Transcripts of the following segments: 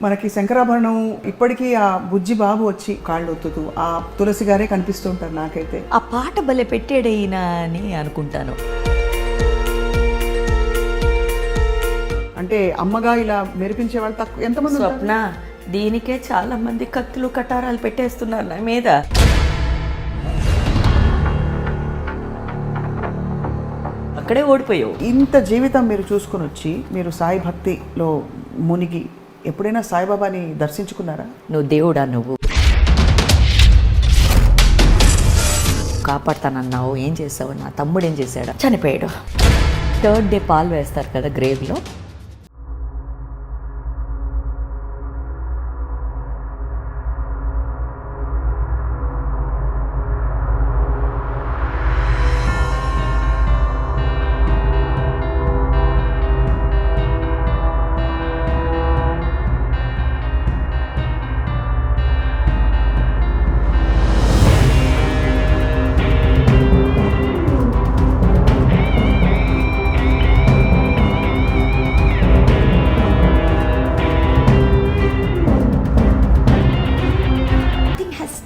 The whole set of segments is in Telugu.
మనకి శంకరాభరణం ఇప్పటికీ ఆ బుజ్జి బాబు వచ్చి కాళ్ళు ఒత్తుతూ ఆ తులసి గారే కనిపిస్తూ ఉంటారు నాకైతే. ఆ పాట భలే పెట్టాడైనా అని అనుకుంటాను. అంటే అమ్మగా ఇలా మెరిపించే వాళ్ళు తక్కువ ఎంతమంది ఉంటారు? స్వప్న, దీనికే చాలా మంది కత్తులు కటారాలు పెట్టేస్తున్నారు నా మీద. అక్కడే ఓడిపోయావు. ఇంత జీవితం మీరు చూసుకుని వచ్చి మీరు సాయి భక్తిలో మునిగి ఎప్పుడైనా సాయిబాబాని దర్శించుకున్నారా? నువ్వు దేవుడా, నువ్వు కాపాడుతానన్నావు, ఏం చేసావు? నా తమ్ముడు ఏం చేశాడు? చనిపోయాడు. 3rd డే పాలు వేస్తారు కదా గ్రేవ్లో.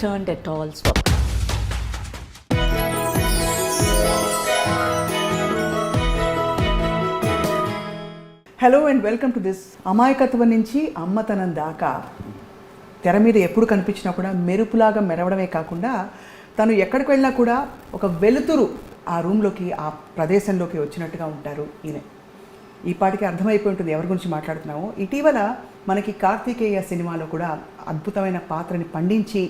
Turned at all, Swapna. Hello and welcome to this. అమాయకత్వం నుంచి అమ్మతనం దాకా తెర మీద ఎప్పుడు కనిపించినా కూడా మెరుపులాగా మెరవడమే కాకుండా తను ఎక్కడికి వెళ్ళినా కూడా ఒక వెలుతురు ఆ రూమ్లోకి, ఆ ప్రదేశంలోకి వచ్చినట్టుగా ఉంటారు ఈయన. ఈ పాటికి అర్థమైపోయి ఉంటుంది ఎవరి గురించి మాట్లాడుతున్నామో. ఇటీవల మనకి కార్తికేయ సినిమాలో కూడా అద్భుతమైన పాత్రని పండించి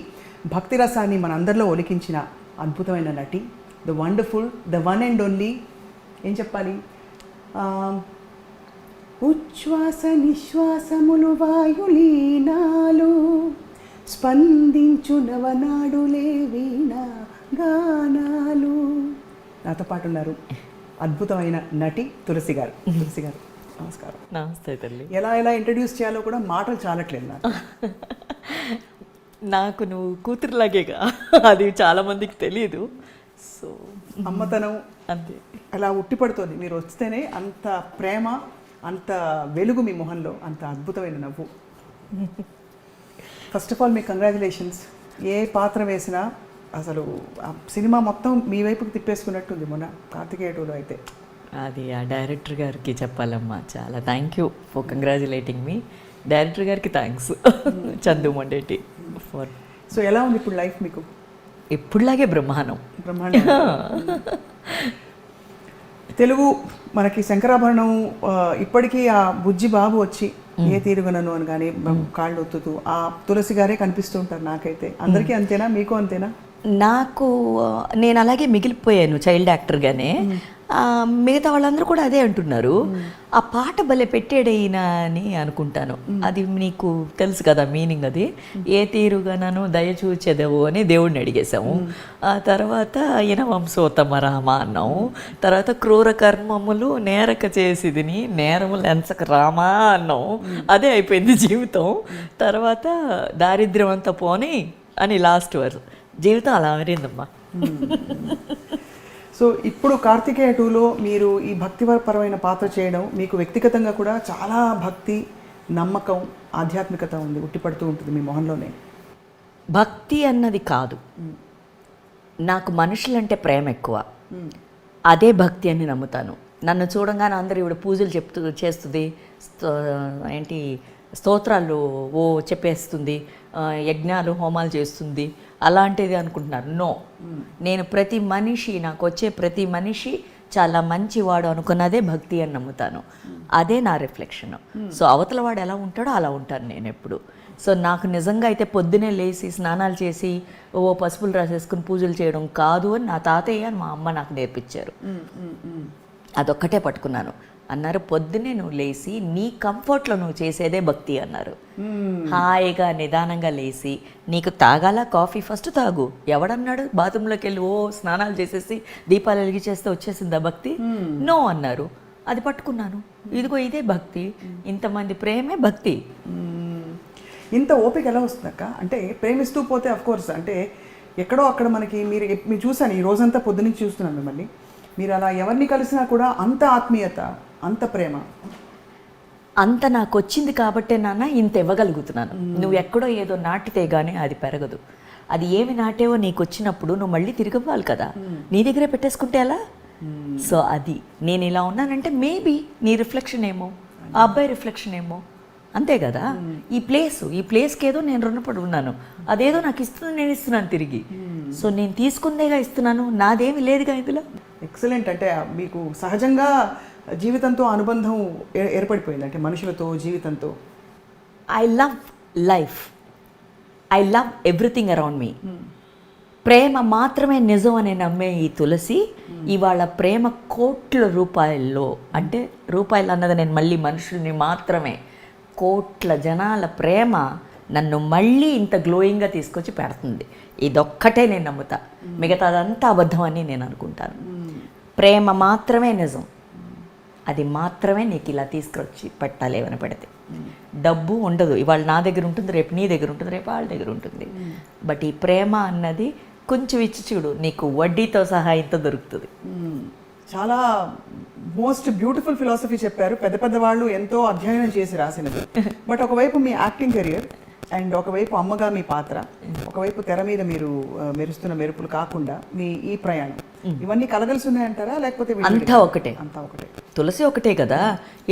భక్తి రసాన్ని మనందరిలో ఒలికించిన అద్భుతమైన నటి, the wonderful, the one and only, ఏం చెప్పాలి, ఉచ్ఛ్వాస నిశ్వాసములు వాయులీనాలు స్పందించు నవనాడులే వీణ గానాలు. నాతో పాటు ఉన్నారు అద్భుతమైన నటి తులసి గారు. తులసి గారు నమస్కారం. నమస్తే తల్లి. ఎలా ఇంట్రడ్యూస్ చేయాలో కూడా మాటలు చాలట్లేదు నాకు. నాకు నువ్వు కూతురులాగేగా, అది చాలా మందికి తెలియదు. సో అమ్మతనం అంతే అలా ఉట్టిపడుతుంది. మీరు వస్తేనే అంత ప్రేమ, అంత వెలుగు మీ మొహంలో, అంత అద్భుతమైన నవ్వు. ఫస్ట్ ఆఫ్ ఆల్ మీకు కంగ్రాచులేషన్స్. ఏ పాత్ర వేసినా అసలు ఆ సినిమా మొత్తం మీ వైపుకి తిప్పేసుకున్నట్టుంది మొన్న కార్తికేయ 2లో అయితే. అది ఆ డైరెక్టర్ గారికి చెప్పాలమ్మా. చాలా thank you for congratulating me. Director గారికి thanks, Chandu Mondeti for. So ఎలా ఉంది ఇప్పుడు లైఫ్ మీకు? ఎప్పుడులాగే బ్రహ్మాండం. తెలుగు మనకి శంకరాభరణం ఇప్పటికీ ఆ బుజ్జి బాబు వచ్చి ఏ తీరుగనను అని కానీ కాళ్ళు ఒత్తుతూ ఆ తులసి గారే కనిపిస్తూ ఉంటారు నాకైతే. అందరికీ అంతేనా? మీకు అంతేనా? నాకు నేను అలాగే మిగిలిపోయాను చైల్డ్ యాక్టర్గానే. మిగతా వాళ్ళందరూ కూడా అదే అంటున్నారు. ఆ పాట భలే పెట్టాడైనా అని అనుకుంటాను. అది నీకు తెలుసు కదా మీనింగ్. అది ఏ తీరుగానను దయచూచెదవు అని దేవుడిని అడిగేశాము. ఆ తర్వాత ఈయన వంశోత్తమ రామ అన్నాము. తర్వాత క్రూర కర్మములు నేరక చేసిదిని నేరములు ఎంచక రామా అన్నాము. అదే అయిపోయింది జీవితం. తర్వాత దారిద్ర్యం అంతా పోని అని లాస్ట్ వర్స్. జీవితం అలా మారిందమ్మా. సో ఇప్పుడు కార్తికేయ 2లో మీరు ఈ భక్తిపరమైన పాత్ర చేయడం, మీకు వ్యక్తిగతంగా కూడా చాలా భక్తి, నమ్మకం, ఆధ్యాత్మికత ఉంది, ఉట్టిపడుతూ ఉంటుంది మీ మొహంలోనే. భక్తి అన్నది కాదు, నాకు మనుషులంటే ప్రేమ ఎక్కువ. అదే భక్తి అని నమ్ముతాను. నన్ను చూడంగానే అందరూ ఇవిడ పూజలు చేస్తుంది, ఏంటి స్తోత్రాలు చెప్పేస్తుంది, యజ్ఞాలు హోమాలు చేస్తుంది, అలాంటిది అనుకుంటున్నారు. నో, నేను ప్రతి మనిషి, నాకు వచ్చే ప్రతి మనిషి చాలా మంచివాడు అనుకున్నదే భక్తి అని నమ్ముతాను. అదే నా రిఫ్లెక్షన్. సో అవతల వాడు ఎలా ఉంటాడో అలా ఉంటాను నేను ఎప్పుడు. సో నాకు నిజంగా అయితే పొద్దునే లేచి స్నానాలు చేసి పసుపులు రాసేసుకుని పూజలు చేయడం కాదు అని నా తాతయ్య, మా అమ్మ నాకు నేర్పించారు. అదొక్కటే పట్టుకున్నాను. అన్నారు, పొద్దున్నే నువ్వు లేచి నీ కంఫర్ట్లో నువ్వు చేసేదే భక్తి అన్నారు. హాయిగా నిదానంగా లేచి నీకు తాగాల కాఫీ ఫస్ట్ తాగు. ఎవడన్నాడు బాత్రూంలోకి వెళ్ళి స్నానాలు చేసేసి దీపాలు వెలిగించేస్తే వచ్చేసిందా భక్తి? నో అన్నారు. అది పట్టుకున్నాను. ఇదిగో ఇదే భక్తి. ఇంతమంది ప్రేమే భక్తి. ఇంత ఓపిక ఎలా వస్తుందక్క? అంటే ప్రేమిస్తూ పోతే అఫ్కోర్స్ అంటే ఎక్కడో అక్కడ మనకి మీరు చూసాను, ఈ రోజంతా పొద్దునుంచి చూస్తున్నాను మిమ్మల్ని. మీరు అలా ఎవరిని కలిసినా కూడా అంత ఆత్మీయత, అంత ప్రేమ. అంత నాకు వచ్చింది కాబట్టే నాన్న ఇంత ఇవ్వగలుగుతున్నాను. నువ్వు ఎక్కడో ఏదో నాటితే కానీ అది పెరగదు. అది ఏమి నాటేవో నీకు వచ్చినప్పుడు నువ్వు మళ్ళీ తిరిగి ఇవ్వాలి కదా, నీ దగ్గరే పెట్టేసుకుంటే ఎలా? సో అది నేను ఇలా ఉన్నానంటే మేబీ నీ రిఫ్లెక్షన్ ఏమో, ఆ అబ్బాయి రిఫ్లెక్షన్ ఏమో, అంతే కదా. ఈ ప్లేస్కి ఏదో నేను రుణపడి ఉన్నాను, అదేదో నాకు ఇస్తుంది, నేను ఇస్తున్నాను తిరిగి. సో నేను తీసుకుందేగా ఇస్తున్నాను, నాదేమి లేదుగా ఇందులో. ఎక్సలెంట్. అంటే మీకు సహజంగా జీవితంతో అనుబంధం ఏర్పడిపోయింది, అంటే మనుషులతో, జీవితంతో. I love life, I love everything around me. ప్రేమ మాత్రమే నిజం అని నమ్మే ఈ తులసి ఇవాళ ప్రేమ కోట్ల రూపాయల్లో, అంటే రూపాయలు అన్నది నేను మళ్ళీ మనుషుల్ని మాత్రమే, కోట్ల జనాల ప్రేమ నన్ను మళ్ళీ ఇంత గ్లోయింగ్గా తీసుకొచ్చి పెడుతుంది. ఇదొక్కటే నేను నమ్ముతా, మిగతాదంతా అబద్ధం అని నేను అనుకుంటాను. ప్రేమ మాత్రమే నిజం, అది మాత్రమే నీకు ఇలా తీసుకొచ్చి పెట్టాలి ఏమని పెడితే. డబ్బు ఉండదు, ఇవాళ నా దగ్గర ఉంటుంది, రేపు నీ దగ్గర ఉంటుంది, రేపు వాళ్ళ దగ్గర ఉంటుంది. బట్ ఈ ప్రేమ అన్నది కొంచెం ఇచ్చి చూడు, నీకు వడ్డీతో సహా ఇంత దొరుకుతుంది. చాలా మోస్ట్ బ్యూటిఫుల్ ఫిలాసఫీ చెప్పారు. పెద్ద పెద్ద వాళ్ళు ఎంతో అధ్యయనం చేసి రాసినది. బట్ ఒకవైపు మీ యాక్టింగ్ కెరియర్ అండ్ ఒకవైపు అమ్మగా మీ పాత్ర, ఒకవైపు తెర మీద మీరు మెరుస్తున్న మెరుపులు కాకుండా మీ ఈ ప్రయాణం, ఇవన్నీ కలగలిసి ఉన్నాయంటారా లేకపోతే అంతా ఒకటే? అంతా ఒకటే. తులసి ఒకటే కదా,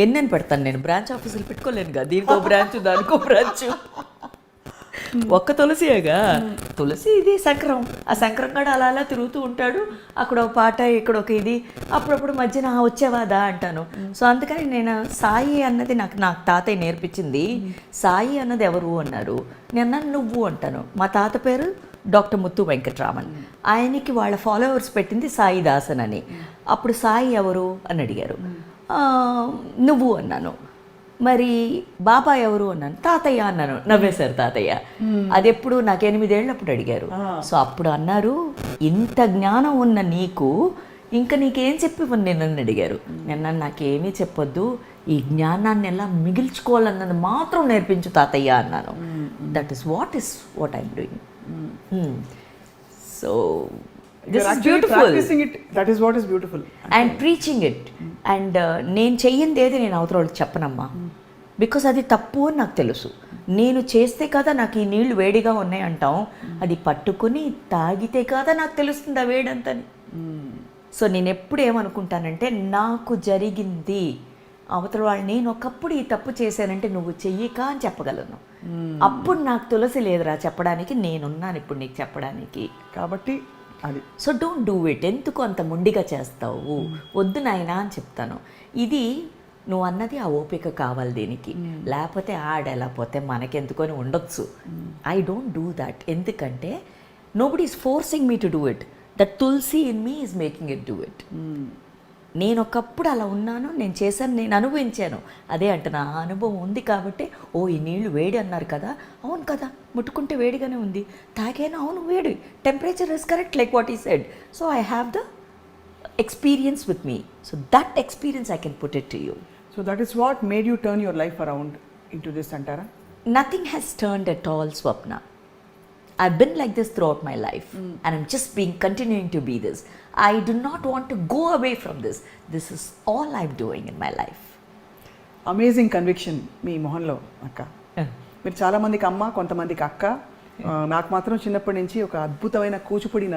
ఎన్నెన్ని పెడతాను నేను, బ్రాంచ్ ఆఫీసులు పెట్టుకోలేను కదా, దీనికో బ్రాంచ్ దానికో బ్రాంచ్, ఒక్క తులసియేగా. తులసి ఇది శంకరం, ఆ శంకరం కూడా అలా అలా తిరుగుతూ ఉంటాడు, అక్కడ ఒక పాట, ఇక్కడ ఒక ఇది, అప్పుడప్పుడు మధ్యన వచ్చేవాదా అంటాను. సో అందుకని నేను సాయి అన్నది నాకు తాతయ్య నేర్పించింది. సాయి అన్నది ఎవరు అన్నారు, నేను నువ్వు అంటాను. మా తాత పేరు డాక్టర్ ముత్తు వెంకటరామన్, ఆయనకి వాళ్ళ ఫాలోవర్స్ పెట్టింది సాయి దాసన్ అని. అప్పుడు సాయి ఎవరు అని అడిగారు, నువ్వు అన్నాను. మరి బాబా ఎవరు అన్నాను, తాతయ్య అన్నాను. నవ్వేశారు తాతయ్య. అది ఎప్పుడు నాకు 8 ఏళ్ళప్పుడు అడిగారు. సో అప్పుడు అన్నారు, ఇంత జ్ఞానం ఉన్న నీకు ఇంకా నీకేం చెప్పివ్వను నేను అని అడిగారు. నేను నాకేమీ చెప్పొద్దు, ఈ జ్ఞానాన్ని ఎలా మిగిల్చుకోవాలన్నది మాత్రం నేర్పించు తాతయ్య అన్నాను. That is what I'm doing. So this is beautiful, practicing it, that is what is beautiful, and preaching it. And నేను చెయ్యింది ఏది నేను అవతల వాళ్ళకి చెప్పనమ్మా, బికాస్ అది తప్పు అని నాకు తెలుసు. నేను చేస్తే కదా నాకు ఈ నీళ్లు వేడిగా ఉన్నాయి అంటాం, అది పట్టుకుని తాగితే కదా నాకు తెలుస్తుంది ఆ వేడంతని. సో నేను ఎప్పుడు ఏమనుకుంటానంటే, నాకు జరిగింది అవతల వాళ్ళు, నేను ఒకప్పుడు ఈ తప్పు చేశానంటే నువ్వు చెయ్యక అని చెప్పగలను. అప్పుడు నాకు తులసి లేదురా చెప్పడానికి, నేనున్నాను ఇప్పుడు నీకు చెప్పడానికి. కాబట్టి అది. So don't do it. ఎందుకు అంత మొండిగా చేస్తావు, వద్దు నాయనా అని చెప్తాను. ఇది నువ్వు అన్నది ఆ ఓపిక కావాలి దీనికి, లేకపోతే ఆడెలా పోతే మనకెందుకొని ఉండొచ్చు. ఐ డోంట్ డూ దట్, ఎందుకంటే nobody is forcing me to do it, that Tulsi in me is making it do it. నేను ఒకప్పుడు అలా ఉన్నాను, నేను చేశాను, నేను అనుభవించాను. అదే అంటే నా అనుభవం ఉంది కాబట్టి, ఓ ఈ నీళ్లు వేడి అన్నారు కదా, అవును కదా, ముట్టుకుంటే వేడిగానే ఉంది, తాగాను, అవును వేడి, temperature is correct like what he said. So I have the experience with me, so that experience I can put it to you. So that is what made you turn your life around into this అంటారా? Nothing has turned at all, Swapna. I've been like this throughout my life, and I'm just continuing to be this. I do not want to go away from this. This is all I'm doing in my life. Amazing conviction మీ మొహంలో అక్క. మీరు చాలామందికి అమ్మ, కొంతమందికి అక్క. నాకు మాత్రం చిన్నప్పటి నుంచి ఒక అద్భుతమైన కూచిపూడి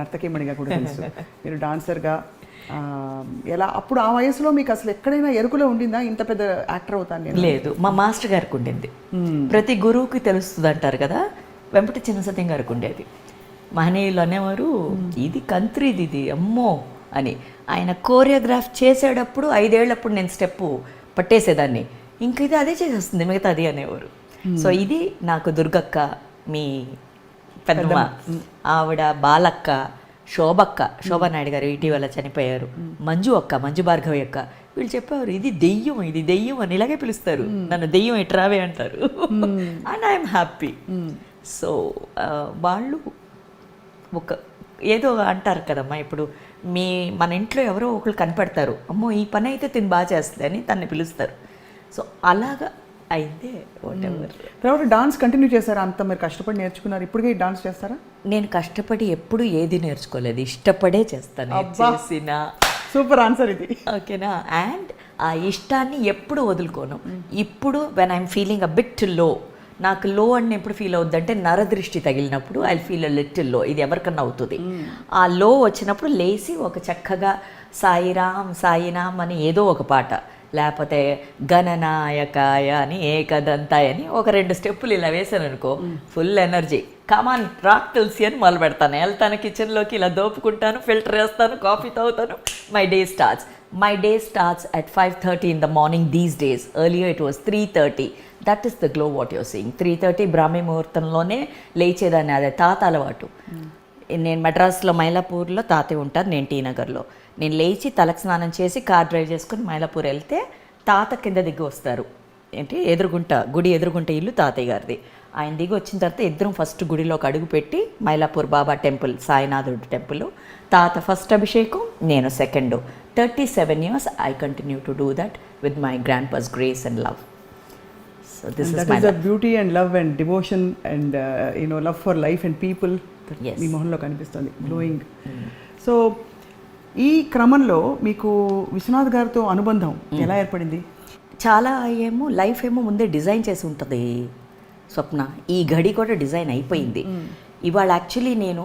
నర్తకిమణిగా కూడా తెలుసు. మీరు డాన్సర్గా ఎలా, అప్పుడు ఆ వయసులో మీకు అసలు ఎక్కడైనా ఎరుకులో ఉండిందా ఇంత పెద్ద యాక్టర్ అవుతాను నేను? లేదు, మా మాస్టర్ గారికి ఉండింది. ప్రతి గురువుకి తెలుస్తుంది అంటారు కదా, వెంపటి చిన్నసత్యం గారికి ఉండేది. మహనీయులు అనేవారు, ఇది కంత్రిది, ఇది అమ్మో అని. ఆయన కోరియోగ్రాఫ్ చేసేటప్పుడు 5 ఏళ్ళప్పుడు నేను స్టెప్పు పట్టేసేదాన్ని, ఇంక ఇది అదే చేసేస్తుంది మిగతాది అనేవారు. సో ఇది నాకు దుర్గక్క, మీ పెద్దమ్మ, ఆవిడ బాలక్క, శోభానాయుడు గారు ఇటీవల చనిపోయారు, మంజు భార్గవి అక్క, వీళ్ళు చెప్పేవారు ఇది దెయ్యం అని, ఇలాగే పిలుస్తారు నన్ను, దెయ్యం ఎట్రావే అంటారు. And I'm happy. సో వాళ్ళు ఒక ఏదో అంటారు కదమ్మా, ఇప్పుడు మన ఇంట్లో ఎవరో ఒకరు కనిపెడతారు, అమ్మో ఈ పని అయితే తిని బాగా చేస్తుంది అని తనని పిలుస్తారు. సో అలాగా అయితే వాట్ ఎవర్. తర్వాత డాన్స్ కంటిన్యూ చేశారా? అంత మీరు కష్టపడి నేర్చుకున్నారు, ఇప్పటికే డాన్స్ చేస్తారా? నేను కష్టపడి ఎప్పుడు ఏది నేర్చుకోలేదు, ఇష్టపడే చేస్తాను. చేసిన సూపర్ ఆన్సర్ ఇది. ఓకేనా. అండ్ ఆ ఇష్టాన్ని ఎప్పుడు వదులుకోను. ఇప్పుడు when I'm feeling a bit లో, నాకు లో అని ఎప్పుడు ఫీల్ అవుద్ది అంటే నరదృష్టి తగిలినప్పుడు ఐ ఫీల్ అ లిటిల్ లో. ఇది ఎవరికన్నా అవుతుంది. ఆ లో వచ్చినప్పుడు లేచి ఒక చక్కగా సాయిరామ్ సాయినామ్ అని ఏదో ఒక పాట, లేకపోతే గణనాయకాయ అని ఏకదంతాయ అని ఒక 2 స్టెప్పులు ఇలా వేసాను అనుకో, ఫుల్ ఎనర్జీ, కమాన్ రాక్ తులసి అని మొదలు పెడతాను. వెళ్తాను కిచెన్లోకి, ఇలా దోపుకుంటాను, ఫిల్టర్ వేస్తాను, కాఫీ తాగుతాను, my day starts. My day starts at 5:30 in the morning these days. Earlier it was 3:30. That is the glow what your seeing. 3:30 బ్రాహ్మీ ముహూర్తంలోనే లేచేదాన్ని. అదే తాత అలవాటు. నేను మెడ్రాస్లో మైలాపూర్లో తాతయ్య ఉంటారు, నేను టీ నగర్లో. నేను లేచి తలకు స్నానం చేసి కార్ డ్రైవ్ చేసుకుని మైలాపూర్ వెళ్తే తాత కింద దిగి వస్తారు. ఏంటి ఎదురుగుంట, గుడి ఎదురుగుంట ఇల్లు తాతయ్య గారిది. ఆయన దిగి వచ్చిన తర్వాత ఇద్దరం ఫస్ట్ గుడిలోకి అడుగు పెట్టి, మైలాపూర్ బాబా టెంపుల్, సాయినాథుడు టెంపుల్, తాత ఫస్ట్ అభిషేకం, నేను second. 37 years I continue to do that with my grandpa's grace and love. So this and is that my is the life. beauty and love and devotion and love for life and people Yes. మీ మొహంలో కనిపిస్తుంది, గ్లోయింగ్. సో ఈ క్రమంలో మీకు విశ్వనాథ్ గారితో అనుబంధం ఎలా ఏర్పడింది? చాలా ఏమో లైఫ్ ఏమో ముందే డిజైన్ చేసి ఉంటుంది స్వప్న. ఈ గడి కూడా డిజైన్ అయిపోయింది. ఇవాళ యాక్చువల్లీ నేను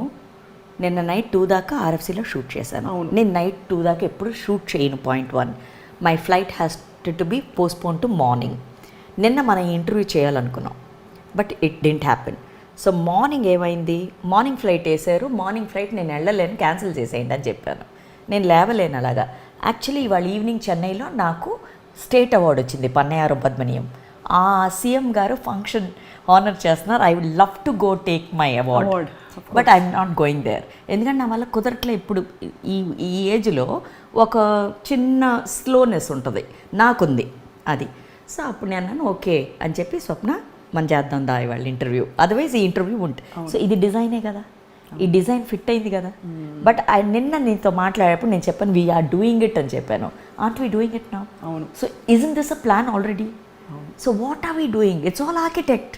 నిన్న నైట్ 2 దాకా ఆర్ఎఫ్సీలో షూట్ చేశాను. నేను నైట్ 2 దాకా ఎప్పుడు షూట్ చేయను. .1 my flight has to be postpone to morning. నిన్న మనం ఇంటర్వ్యూ చేయాలనుకున్నాం, but it didn't happen. So morning ఏమైంది, మార్నింగ్ ఫ్లైట్ వేసారు. మార్నింగ్ ఫ్లైట్ నేను వెళ్ళలేను, క్యాన్సిల్ చేసేయండి అని చెప్పాను. నేను లేవలేను అలాగా. యాక్చువల్లీ ఇవాళ ఈవినింగ్ చెన్నైలో నాకు స్టేట్ అవార్డు వచ్చింది, పన్నయారం పద్మనియం. ఆ సీఎం గారు ఫంక్షన్ ఆనర్ చేస్తున్నారు. I would love to go take my award, but I'm not going there. ఎందుకంటే నా వల్ల కుదరట్లే. ఇప్పుడు ఈ ఏజ్లో ఒక చిన్న స్లోనెస్ ఉంటుంది, నాకుంది అది. సో అప్పుడు నేను అన్నాను ఓకే అని చెప్పి, స్వప్న మనం చేద్దాం దా ఇవాళ ఇంటర్వ్యూ, అదర్వైజ్ ఈ ఇంటర్వ్యూ ఉంటుంది. సో ఇది డిజైనే కదా, ఈ డిజైన్ ఫిట్ అయింది కదా. బట్ నిన్న నీతో మాట్లాడేటప్పుడు నేను చెప్పాను వీఆర్ డూయింగ్ ఇట్ అని చెప్పాను. Are we doing it now? అవును. So isn't this a plan already? So what are we doing? It's all architect.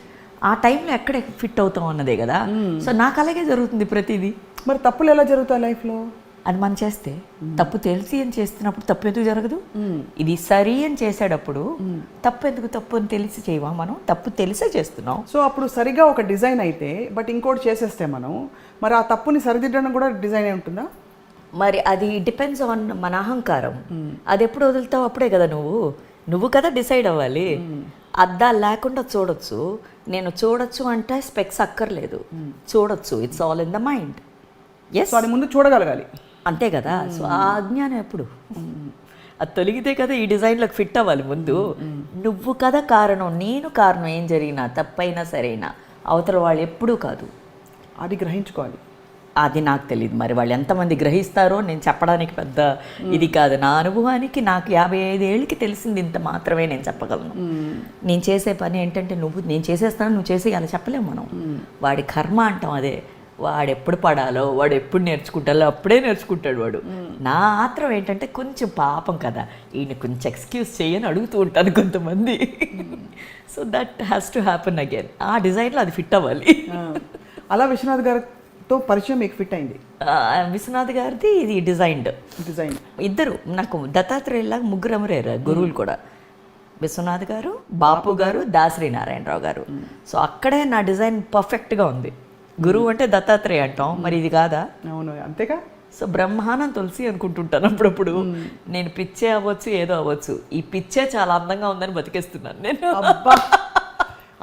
ఆ టైంలో ఎక్కడ ఫిట్ అవుతాం అన్నదే కదా. సో నాకు అలాగే జరుగుతుంది ప్రతిదీ. మరి తప్పులు ఎలా జరుగుతాయి లైఫ్లో? అది మనం చేస్తే తప్పు తెలిసి అని చేస్తున్నప్పుడు తప్పు ఎందుకు జరగదు? ఇది సరి అని చేసేటప్పుడు తప్పు ఎందుకు, తప్పు అని తెలిసి చేయవా? మనం తప్పు తెలిసే చేస్తున్నాం. సో అప్పుడు సరిగా ఒక డిజైన్ అయితే, బట్ ఇంకోటి చేసేస్తే మనం, మరి ఆ తప్పుని సరిదిద్దడం కూడా డిజైన్ అయి ఉంటుందా? మరి అది డిపెండ్స్ ఆన్ మన అహంకారం. అది ఎప్పుడు వదులుతావు అప్పుడే కదా నువ్వు కదా డిసైడ్ అవ్వాలి. అద్దాలు లేకుండా చూడొచ్చు. నేను చూడొచ్చు అంటే స్పెక్స్ అక్కర్లేదు, చూడొచ్చు. It's all in the mind. Yes, అది ముందు చూడగలగాలి, అంతే కదా. సో ఆ అజ్ఞానం ఎప్పుడు అది తొలగితే కదా ఈ డిజైన్లకు ఫిట్ అవ్వాలి. ముందు నువ్వు కదా కారణం, నేను కారణం. ఏం జరిగినా తప్పైనా సరైనా అవతల వాళ్ళు ఎప్పుడూ కాదు. అది గ్రహించుకోవాలి. అది నాకు తెలియదు, మరి వాళ్ళు ఎంతమంది గ్రహిస్తారో నేను చెప్పడానికి పెద్ద ఇది కాదు. నా అనుభవానికి నాకు 55 ఏళ్ళకి తెలిసింది ఇంత మాత్రమే నేను చెప్పగలను. నేను చేసే పని ఏంటంటే, నేను చేసేస్తాను, నువ్వు చేసి అలా చెప్పలేము మనం. వాడి కర్మ అంటాం అదే. వాడు ఎప్పుడు పడాలో, వాడు ఎప్పుడు నేర్చుకుంటాలో అప్పుడే నేర్చుకుంటాడు వాడు. నా ఆత్రం ఏంటంటే కొంచెం పాపం కదా, ఈయన కొంచెం ఎక్స్క్యూజ్ చేయని అడుగుతూ ఉంటాను కొంతమంది. So that has to happen again. ఆ డిజైన్లో అది ఫిట్ అవ్వాలి. అలా విశ్వనాథ్ గారితో పరిచయం మీకు ఫిట్ అయింది? విశ్వనాథ్ గారిది ఇది డిజైన్. ఇద్దరు నాకు దత్తాత్రేయులాగా ముగ్గురు అమరేరు గురువులు కూడా. విశ్వనాథ్ గారు, బాపు గారు, దాసరి నారాయణరావు గారు. సో అక్కడే నా డిజైన్ పర్ఫెక్ట్గా ఉంది. గురువు అంటే దత్తాత్రేయ అంటాం, మరి ఇది కాదా? అవును, అంతేగా. సో బ్రహ్మానం తులసి అనుకుంటుంటాను అప్పుడప్పుడు. నేను పిచ్చే అవ్వచ్చు, ఏదో అవ్వచ్చు, ఈ పిచ్చే చాలా అందంగా ఉందని బతికేస్తున్నాను నేను.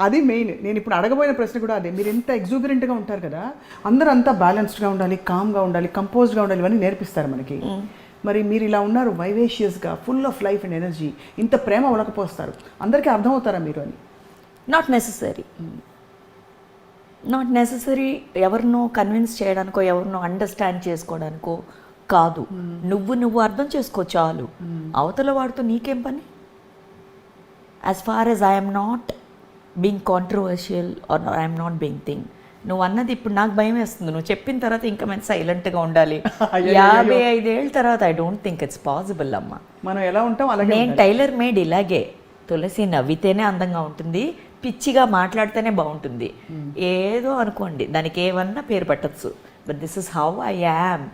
అది మెయిన్. నేను ఇప్పుడు అడగబోయిన ప్రశ్న కూడా అదే. మీరు ఎంత ఎగ్జూబరెంట్గా ఉంటారు కదా, అందరూ అంతా బ్యాలెన్స్డ్గా ఉండాలి, కామ్గా ఉండాలి, కంపోజ్డ్గా ఉండాలి, ఇవన్నీ నేర్పిస్తారు మనకి. మరి మీరు ఇలా ఉన్నారు, వైవేషియస్గా, full of life and energy, ఇంత ప్రేమ ఉలకపోస్తారు, అందరికీ అర్థమవుతారా మీరు అని? Not necessary. ఎవరినో కన్విన్స్ చేయడానికో, ఎవరినో అండర్స్టాండ్ చేసుకోవడానికో కాదు. నువ్వు అర్థం చేసుకో చాలు. అవతల వాడితో నీకేం పని? As far as I'm not being controversial or I'm not being thing. నువ్వు అన్నది ఇప్పుడు నాకు భయం వేస్తుంది. నువ్వు చెప్పిన తర్వాత ఇంకా మేము సైలెంట్గా ఉండాలి. 55 ఏళ్ళ తర్వాత I don't think it's possible అమ్మా. మనం ఎలా ఉంటాం అలాగే. నేను టైలర్ మేడ్ ఇలాగే. తులసి నవ్వితేనే అందంగా ఉంటుంది, పిచ్చిగా మాట్లాడితేనే బాగుంటుంది. ఏదో అనుకోండి, దానికి ఏమన్నా పేరు పెట్టచ్చు, but this is how I am.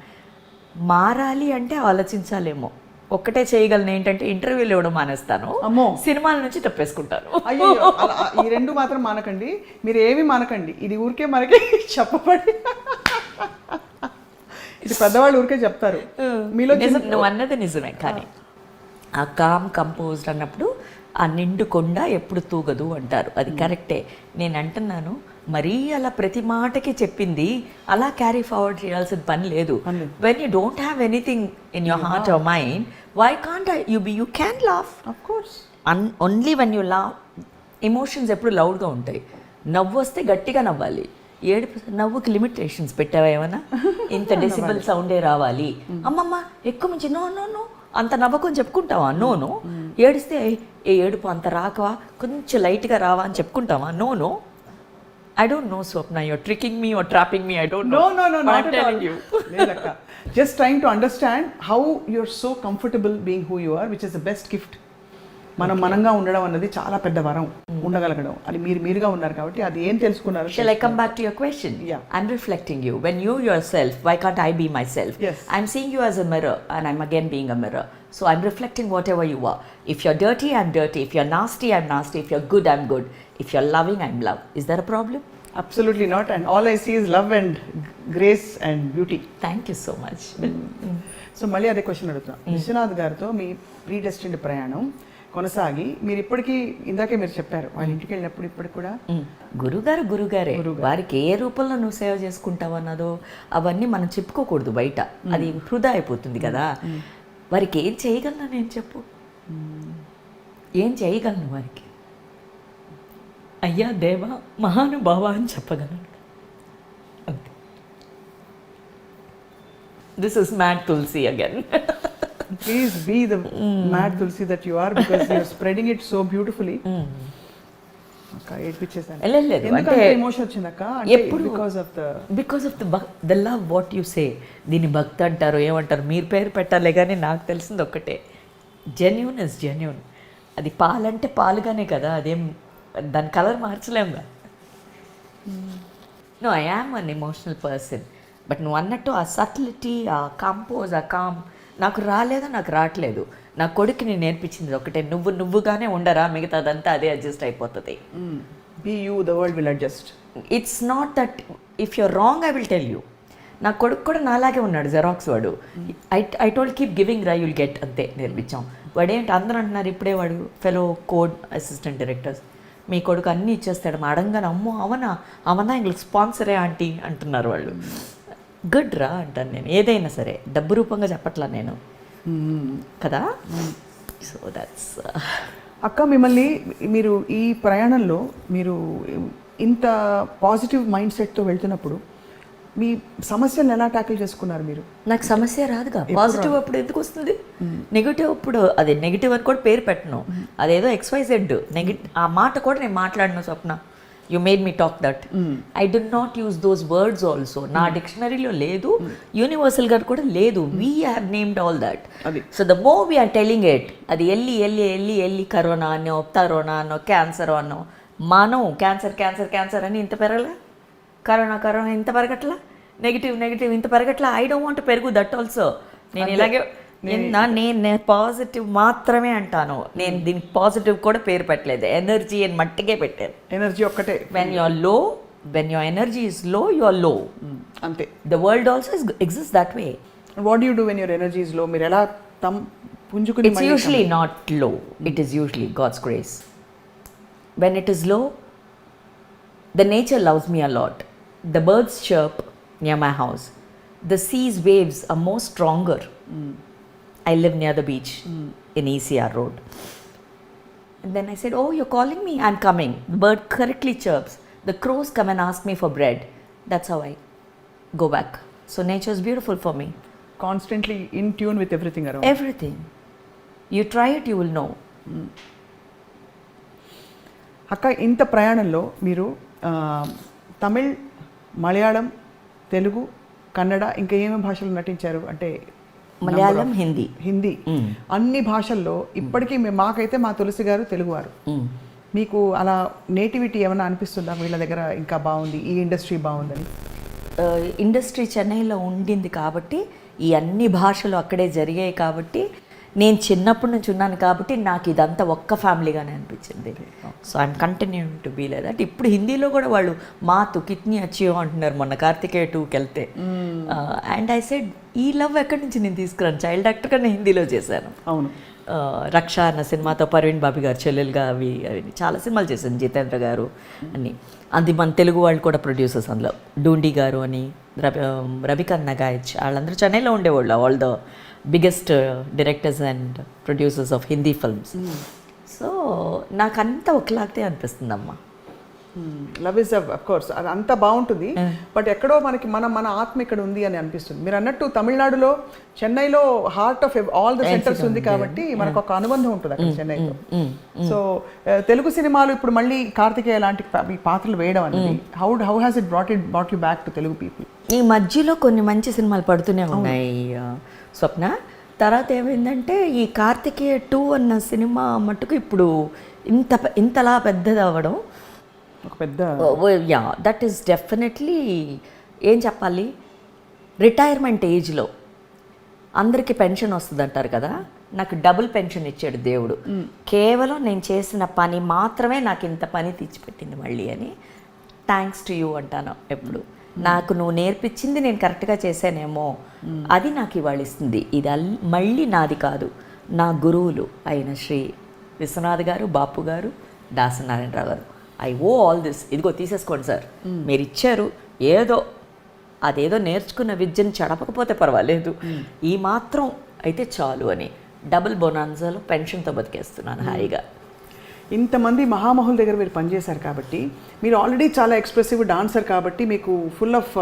మారాలి అంటే ఆలోచించాలేమో, ఒక్కటే చేయగలను ఏంటంటే ఇంటర్వ్యూలు ఇవ్వడం మానేస్తాను, అమ్మో. సినిమాల నుంచి తప్పేసుకుంటాను. అయ్యో ఈ రెండు మాత్రం మానకండి, మీరు ఏమి మానకండి, ఇది ఊరికే మనకి చెప్పబడి ఇది పెద్దవాళ్ళు ఊరికే చెప్తారు. మీలో నువ్వు అన్నది నిజమే, కానీ ఆ కామ్ కంపోజ్డ్ అన్నప్పుడు ఆ నిండు కొండ ఎప్పుడు తూగదు అంటారు, అది కరెక్టే. నేను అంటున్నాను మరీ అలా ప్రతి మాటకి చెప్పింది అలా క్యారీ ఫార్వర్డ్ చేయాల్సిన పని లేదు. When you don't have anything in your heart or mind, why can't you can laugh. Of course only when you laugh. Emotions ఎప్పుడు లౌడ్గా ఉంటాయి, నవ్వు వస్తే గట్టిగా నవ్వాలి. నవ్వుకి లిమిటేషన్స్ పెట్టావా ఏమన్నా? ఇంత డెసిబల్ సౌండే రావాలి, అమ్మమ్మ ఎక్కువ మించి నో నో నో అంత నవ్వకం చెప్పుకుంటావా? నో. ఏడిస్తే ఏ ఏడుపు అంత రాకవా, కొంచెం లైట్గా రావా అని చెప్పుకుంటావా? No. I don't know, Swapna. You're tricking me or trapping me. I don't know. No, But not I'm at telling all. you. Ledakka. Just trying to understand how you're so comfortable being who you are, which is the best gift. మనం మనంగా ఉండడం అన్నది చాలా పెద్ద వరం, ఉండగలగడం. అది మీరుగా ఉన్నారు కాబట్టి అది ఏం తెలుసుకున్నారు. Shall I come back to your question? Yeah. I'm reflecting you. When you yourself, why can't I be myself? Yes. I'm seeing you as a mirror and I'm again being a mirror. So I'm reflecting whatever you are. If you're dirty, I'm dirty. If you're nasty, I'm nasty. If you're good, I'm good. If you're loving, I'm love. Is there a problem? Absolutely not. And all I see is love and grace and beauty. Thank you so much. So మళ్ళీ అదే క్వశ్చన్ అడుగుతున్నా. విశ్వనాథ్ గారితో మీ ప్రీ డెస్టిన్డ్ ప్రయాణం కొనసాగి మీరు ఇప్పటికీ, ఇందాకే మీరు చెప్పారు వాళ్ళ ఇంటికి వెళ్ళినప్పుడు ఇప్పటికి కూడా గురుగారే. వారికి ఏ రూపంలో నువ్వు సేవ చేసుకుంటావు అన్నదో అవన్నీ మనం చెప్పుకోకూడదు బయట, అది వృధా అయిపోతుంది కదా. వారికి ఏం చేయగలను నేను చెప్పు, ఏం చేయగలను వారికి? అయ్యా దేవా మహానుభావ అని చెప్పగలను అంతే. This is mad Tulsi again. Please be the mad Tulsi that you are, because you are spreading it so beautifully. అక్క ఏడ్పించేసాను. లేదు ఎందుకంటే అంటే ఎమోషన్ వచ్చింది అక్క, ఎప్పుడు because of the love what you say. దీన్ని భక్తి అంటారు, ఏమంటారు, మీరు పేరు పెట్టాలే కానీ నాకు తెలిసింది ఒక్కటే, జెన్యూన్ ఇస్ జెన్యూన్. అది పాలంటే పాలుగానే కదా, అదేం దాని కలర్ మార్చలేముగా. No, I am an emotional person. But నువ్వు అన్నట్టు ఆ సటిలిటీ, ఆ కంపోజ్, ఆ కామ్ నాకు రాలేదా, నాకు రావట్లేదు. నా కొడుకు నేను నేర్పించింది ఒకటే, నువ్వుగానే ఉండరా, మిగతాదంతా అదే అడ్జస్ట్ అయిపోతుంది. Be you, the world will adjust. It's not that if you're wrong I will tell you. నా కొడుకు కూడా నాలాగే ఉన్నాడు, జెరాక్స్ వాడు. ఐ టోల్డ్ కీప్ గివింగ్ రా, యుల్ గెట్, అంతే నేర్పించాం. వాడేంటి అందరూ అంటున్నారు ఇప్పుడే, వాడు ఫెలో కోడ్ అసిస్టెంట్ డైరెక్టర్స్, మీ కొడుకు అన్నీ ఇచ్చేస్తాడు. మా అడంగానే అమ్మో అవనా ఇంగ్లీష్ స్పాన్సరే ఆంటీ అంటున్నారు వాళ్ళు. గుడ్ రా అంటాను నేను, ఏదైనా సరే డబ్బు రూపంగా చెప్పట్లా నేను కదా. సో దట్స్ అక్క, మిమ్మల్ని మీరు ఈ ప్రయాణంలో మీరు ఇంత పాజిటివ్ మైండ్ సెట్తో వెళ్తున్నప్పుడు మీ సమస్యలను ఎలా ట్యాకిల్ చేసుకున్నారు మీరు? నాకు సమస్య రాదుగా, పాజిటివ్ అప్పుడు ఎందుకు వస్తుంది? నెగిటివ్ అప్పుడు, అదే నెగిటివ్ అని కూడా పేరు పెట్టను, అదేదో XYZ నెగిటివ్. ఆ మాట కూడా నేను మాట్లాడను Swapna. You made me talk that. I did not use those words also. నా డిక్షనరీలో లేదు, యూనివర్సల్గా కూడా లేదు. We have named all that. So the more we are telling it, అది వెళ్ళి కరోనా అనో, తరోనా అనో, క్యాన్సర్ అనో, మనం క్యాన్సర్ అని ఇంత పెరగలే, కరోనా ఇంత పెరగట్లా, నెగిటివ్ ఇంత పెరగట్లా. ఐ డోంట్ వాంట్ పెరుగు దట్ ఆల్సో. నేను ఇలాగే నేను పాజిటివ్ మాత్రమే అంటాను. నేను దీనికి పాజిటివ్ కూడా పేరు పెట్టలేదు, ఎనర్జీ అని మట్టికే పెట్టాను. ఎనర్జీ ఒక్కటే. When you're low, when your energy is low, you are low. అంతే. The world also exist that way. What do you do when your energy is low? మీరు ఎలా పుంజుకుని? It's usually not low, it is usually God's grace. When it is low, the nature loves me a lot. The birds chirp near my house. The sea's waves are more stronger. I live near the beach in ECR Road. And then I said, oh, you're calling me? I'm coming. The bird correctly chirps. The crows come and ask me for bread. That's how I go back. So nature is beautiful for me. Constantly in tune with everything around. Everything. You try it, you will know. అక్క, ఇంత ప్రయాణంలో మీరు తమిళ్, మలయాళం, తెలుగు, కన్నడ, ఇంకా ఏమేమి భాషలు నటించారు? అంటే మలయాళం, హిందీ, అన్ని భాషల్లో ఇప్పటికీ మాకైతే మా తులసి గారు తెలుగువారు. మీకు అలా నేటివిటీ ఏమైనా అనిపిస్తుందా వీళ్ళ దగ్గర ఇంకా బాగుంది, ఈ ఇండస్ట్రీ బాగుందని? ఇండస్ట్రీ చెన్నైలో ఉండింది కాబట్టి, ఈ అన్ని భాషలు అక్కడే జరిగాయి కాబట్టి నేను చిన్నప్పటి నుంచి ఉన్నాను కాబట్టి నాకు ఇదంతా ఒక్క ఫ్యామిలీగానే అనిపించింది. So I'm continue to be like that. ఇప్పుడు హిందీలో కూడా వాళ్ళు మా తు కిత్ని అచ్చియో అంటున్నారు మొన్న కార్తికేయ 2కి వెళ్తే. అండ్ ఐ సెడ్ ఈ లవ్ ఎక్కడి నుంచి నేను తీసుకురాను, చైల్డ్ యాక్టర్గా నేను హిందీలో చేశాను. అవును. రక్ష అన్న సినిమాతో పర్వీన్ బాబీ గారు చెల్లెలుగా అవి చాలా సినిమాలు చేశాను, జితేంద్ర గారు అని. అది మన తెలుగు వాళ్ళు కూడా ప్రొడ్యూసర్స్ అందులో, డూండి గారు అని, రవికాంత్ నగాయచ్, వాళ్ళందరూ చెన్నైలో ఉండేవాళ్ళు, all the biggest directors and producers of Hindi films. So నాకంతా ఒకలాగే అనిపిస్తుంది అమ్మ. లవ్ ఇస్ అఫ్ కోర్స్ అది అంత బాగుంటుంది, బట్ ఎక్కడో మనకి మన ఆత్మ ఇక్కడ ఉంది అని అనిపిస్తుంది. మీరు అన్నట్టు తమిళనాడులో చెన్నైలో heart of all the centres ఉంది కాబట్టి మనకు ఒక అనుబంధం ఉంటుంది అక్కడ చెన్నైలో. సో తెలుగు సినిమాలు ఇప్పుడు మళ్ళీ కార్తికేయ లాంటి పాత్రలు వేయడం అనేది how has it brought you back to Telugu people? ఈ మధ్యలో కొన్ని మంచి సినిమాలు పడుతూనే ఉన్నాయి స్వప్న. తర్వాత ఏమైందంటే ఈ కార్తికేయ 2 అన్న సినిమా మట్టుకు ఇప్పుడు ఇంతలా పెద్దది అవ్వడం ఒక పెద్ద, యా దట్ ఈస్ డెఫినెట్లీ. ఏం చెప్పాలి, రిటైర్మెంట్ ఏజ్లో అందరికీ పెన్షన్ వస్తుంది అంటారు కదా, నాకు డబుల్ పెన్షన్ ఇచ్చాడు దేవుడు. కేవలం నేను చేసిన పని మాత్రమే నాకు ఇంత పని తెచ్చిపెట్టింది మళ్ళీ అని. థ్యాంక్స్ టు యూ అంటాను ఎప్పుడు. నాకు నువ్వు నేర్పించింది నేను కరెక్ట్గా చేశానేమో, అది నాకు ఇవాళ ఇస్తుంది. ఇది మళ్ళీ నాది కాదు, నా గురువులు అయిన శ్రీ విశ్వనాథ్ గారు, బాపు గారు, దాసనారాయణరావు గారు. I owe all this. ఇదిగో తీసేసుకోండి సార్, మీరు ఇచ్చారు, అదేదో నేర్చుకున్న విద్యను చెడపకపోతే పర్వాలేదు, ఈ మాత్రం అయితే చాలు అని డబుల్ బొనాన్సాలో పెన్షన్తో బతికేస్తున్నాను హాయిగా. ఇంతమంది మహామహుల దగ్గర మీరు పనిచేశారు కాబట్టి, మీరు ఆల్రెడీ చాలా ఎక్స్ప్రెసివ్ డాన్సర్ కాబట్టి మీకు ఫుల్ ఆఫ్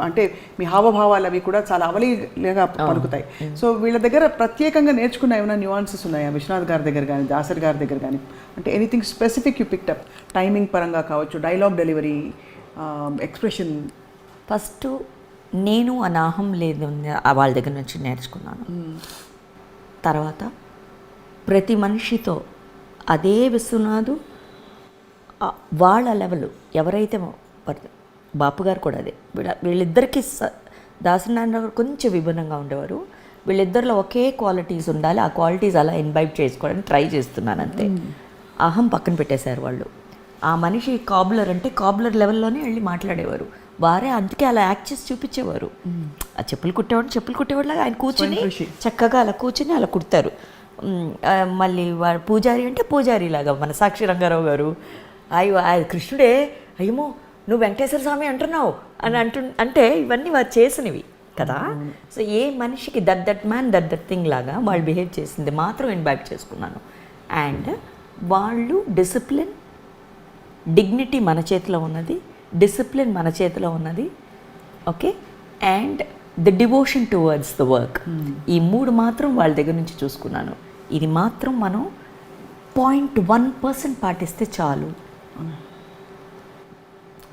అంటే మీ హావభావాలు అవి కూడా చాలా అవలీగా పలుకుతాయి. సో వీళ్ళ దగ్గర ప్రత్యేకంగా నేర్చుకున్న ఏమైనా న్యూఆన్సెస్ ఉన్నాయా విశ్వనాథ్ గారి దగ్గర కానీ, దాసరి గారి దగ్గర కానీ? అంటే anything specific you picked up, timing పరంగా కావచ్చు, డైలాగ్ డెలివరీ, ఎక్స్ప్రెషన్? ఫస్ట్ నేను అనాహం లేదు వాళ్ళ దగ్గర నుంచి నేర్చుకున్నాను. తర్వాత ప్రతి మనిషితో అదే విశ్వనాథు వాళ్ళ లెవెల్ ఎవరైతే బాపు గారు కూడా అదే, వీళ్ళిద్దరికీ దాసనారాయణ కొంచెం విభిన్నంగా ఉండేవారు. వీళ్ళిద్దరిలో ఒకే క్వాలిటీస్ ఉండాలి, ఆ క్వాలిటీస్ అలా ఇన్వైబ్ చేసుకోవడానికి ట్రై చేస్తున్నాను అంతే. అహం పక్కన పెట్టేశారు వాళ్ళు. ఆ మనిషి కాబ్లర్ అంటే కాబ్లర్ లెవెల్లోనే వెళ్ళి మాట్లాడేవారు వారే, అందుకే అలా యాక్ట్ చేసి చూపించేవారు. ఆ చెప్పులు కుట్టేవాళ్ళగా ఆయన కూర్చుని చక్కగా అలా కూర్చుని అలా కుడతారు. మళ్ళీ వాడు పూజారి అంటే పూజారి లాగా, మన సాక్షి రంగారావు గారు అయ్యో కృష్ణుడే, అయ్యమో నువ్వు వెంకటేశ్వర స్వామి అంటున్నావు అని అంటే ఇవన్నీ వారు చేసినవి కదా. సో ఏ మనిషికి దట్ మ్యాన్ దట్ థింగ్ లాగా వాళ్ళు బిహేవ్ చేసింది మాత్రం ఇన్వైట్ చేసుకున్నాను. అండ్ వాళ్ళు డిసిప్లిన్, డిగ్నిటీ మన చేతిలో ఉన్నది, డిసిప్లిన్ మన చేతిలో ఉన్నది, okay, and the devotion towards the work. ఈ 3 మాత్రం వాళ్ళ దగ్గర నుంచి చూసుకున్నాను. ఇది మాత్రం మనం 0.1% పాటిస్తే చాలు.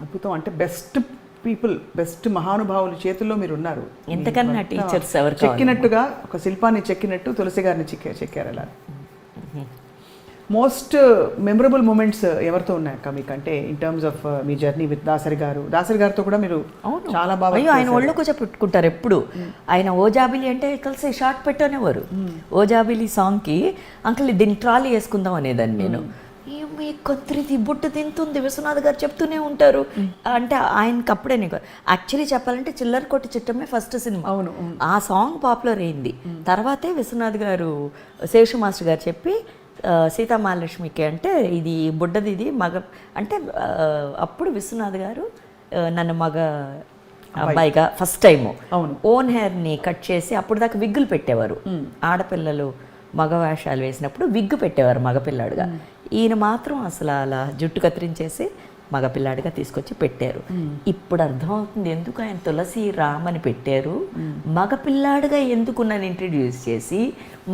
అద్భుతం. అంటే బెస్ట్ పీపుల్, బెస్ట్ మహానుభావుల చేతుల్లో మీరు ఉన్నారు. ఎంతకన్నా టీచర్స్ ఎవరు చెక్కినట్టుగా, ఒక శిల్పాన్ని చెక్కినట్టు తులసి గారిని చెక్కారు అలా. మోస్ట్ మెమరబుల్ మూమెంట్స్ ఎవరితో ఉన్నాయక్క మీకు? అంటే in terms of me journey with Dasari గారితో కూడా మీరు చాలా బాగా. అయ్యో ఆయన ఒళ్ళు కూర్చో పెట్టుకుంటారు ఎప్పుడు. ఆయన ఓజాబిలి అంటే కలిసి షార్ట్ పెట్టనేవారు. ఓజాబిలి సాంగ్కి అంకుల్ దీన్ని ట్రాలీ వేసుకుందాం అనేదాన్ని నేను. మీ కొత్తిది బుట్టు తింటుంది విశ్వనాథ్ గారు చెప్తూనే ఉంటారు. అంటే ఆయనకి అప్పుడే నీకు యాక్చువల్లీ చెప్పాలంటే చిల్లర కొట్టి చిట్టమే ఫస్ట్ సినిమా. అవును, ఆ సాంగ్ పాపులర్ అయింది. తర్వాతే విశ్వనాథ్ గారు, శేషు మాస్టర్ గారు చెప్పి సీతామహాలక్ష్మికి అంటే ఇది బుడ్డది, ఇది మగ అంటే అప్పుడు విశ్వనాథ్ గారు నన్ను మగ అబ్బాయిగా ఫస్ట్ టైము ఓన్ హెయిర్ని కట్ చేసి, అప్పుడు దాకా విగ్గులు పెట్టేవారు ఆడపిల్లలు మగ వేషాలు వేసినప్పుడు, విగ్గు పెట్టేవారు మగపిల్లాడుగా. ఈయన మాత్రం అసలు అలా జుట్టు కత్తిరించేసి మగపిల్లాడిగా తీసుకొచ్చి పెట్టారు. ఇప్పుడు అర్థమవుతుంది ఎందుకు ఆయన తులసి రామ్ అని పెట్టారు. మగపిల్లాడిగా ఎందుకు నన్ను ఇంట్రడ్యూస్ చేసి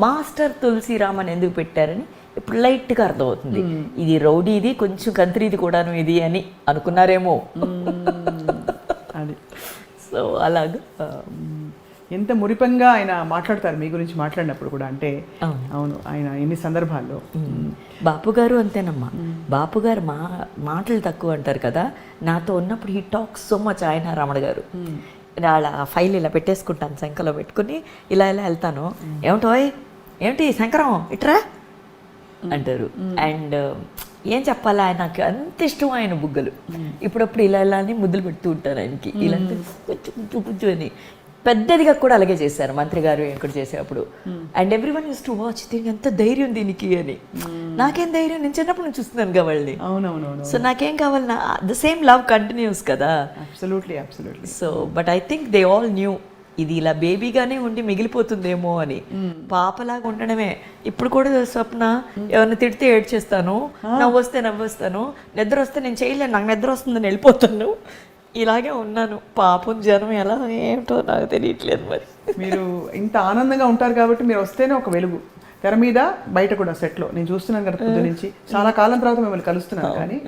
మాస్టర్ తులసి రామ్ అని ఎందుకు పెట్టారని ఇప్పుడు లైట్గా అర్థమవుతుంది. ఇది రౌడీది, కొంచెం కంత్రీది కూడాను ఇది అని అనుకున్నారేమో. అది సో అలాగా ఎంత మురిపంగా ఆయన మాట్లాడతారు మీ గురించి మాట్లాడినప్పుడు కూడా. అంటే అవును, ఆయన ఎన్ని సందర్భాల్లో. బాపు గారు అంతేనమ్మా. బాపు గారు మాటలు తక్కువ అంటారు కదా, నాతో ఉన్నప్పుడు హీ టాక్స్ సో మచ్. ఆయన రమణ గారు అలా ఫైల్ ఇలా పెట్టేసుకుంటాను, శంకలో పెట్టుకుని ఇలా వెళ్తాను. ఏమిటోయ్ ఏమిటి శంకరం ఇట్రా అంటారు. అండ్ ఏం చెప్పాలి, ఆయనకు అంత ఇష్టం ఆయన బుగ్గలు. ఇప్పుడప్పుడు ఇలా ఇలా అని ముద్దులు పెడుతూ ఉంటారు ఆయనకి, ఇలా కొంచెం కొంచెం అని. పెద్దదిగా కూడా అలాగే చేశారు మంత్రి గారు ఇక్కడ చేసేటప్పుడు. And every one use to watch, దీనికి ఎంత ధైర్యం దీనికి అని. నాకేం ధైర్యం, నేను చిన్నప్పుడు నుంచి చూస్తున్నాను కావాలని. అవునవునవును. సో నాకేం కావాలి, ద సేమ్ లవ్ కంటిన్యూస్ కదా. Absolutely absolutely. So but I think they all new ఇది ఇలా బేబీగానే ఉండి మిగిలిపోతుందేమో అని. పాపలాగా ఉండడమే. ఇప్పుడు కూడా స్వప్న ఎవరిని తిడితే ఏడ్చేస్తాను, నవ్వొస్తే నవ్వొస్తాను, నిద్ర వస్తే నేను చేయలేను, నాకు నిద్ర వస్తుందని వెళ్ళిపోతాను. ఇలాగే ఉన్నాను. పాపం జనం ఎలా ఏమిటో నాకు తెలియట్లేదు. మరి మీరు ఇంత ఆనందంగా ఉంటారు కాబట్టి మీరు వస్తేనే ఒక వెలుగు తెర మీద బయట కూడా సెట్లో నేను చూస్తున్నాను కదా పొద్దు నుంచి. చాలా కాలం తర్వాత మిమ్మల్ని కలుస్తున్నాను. కానీ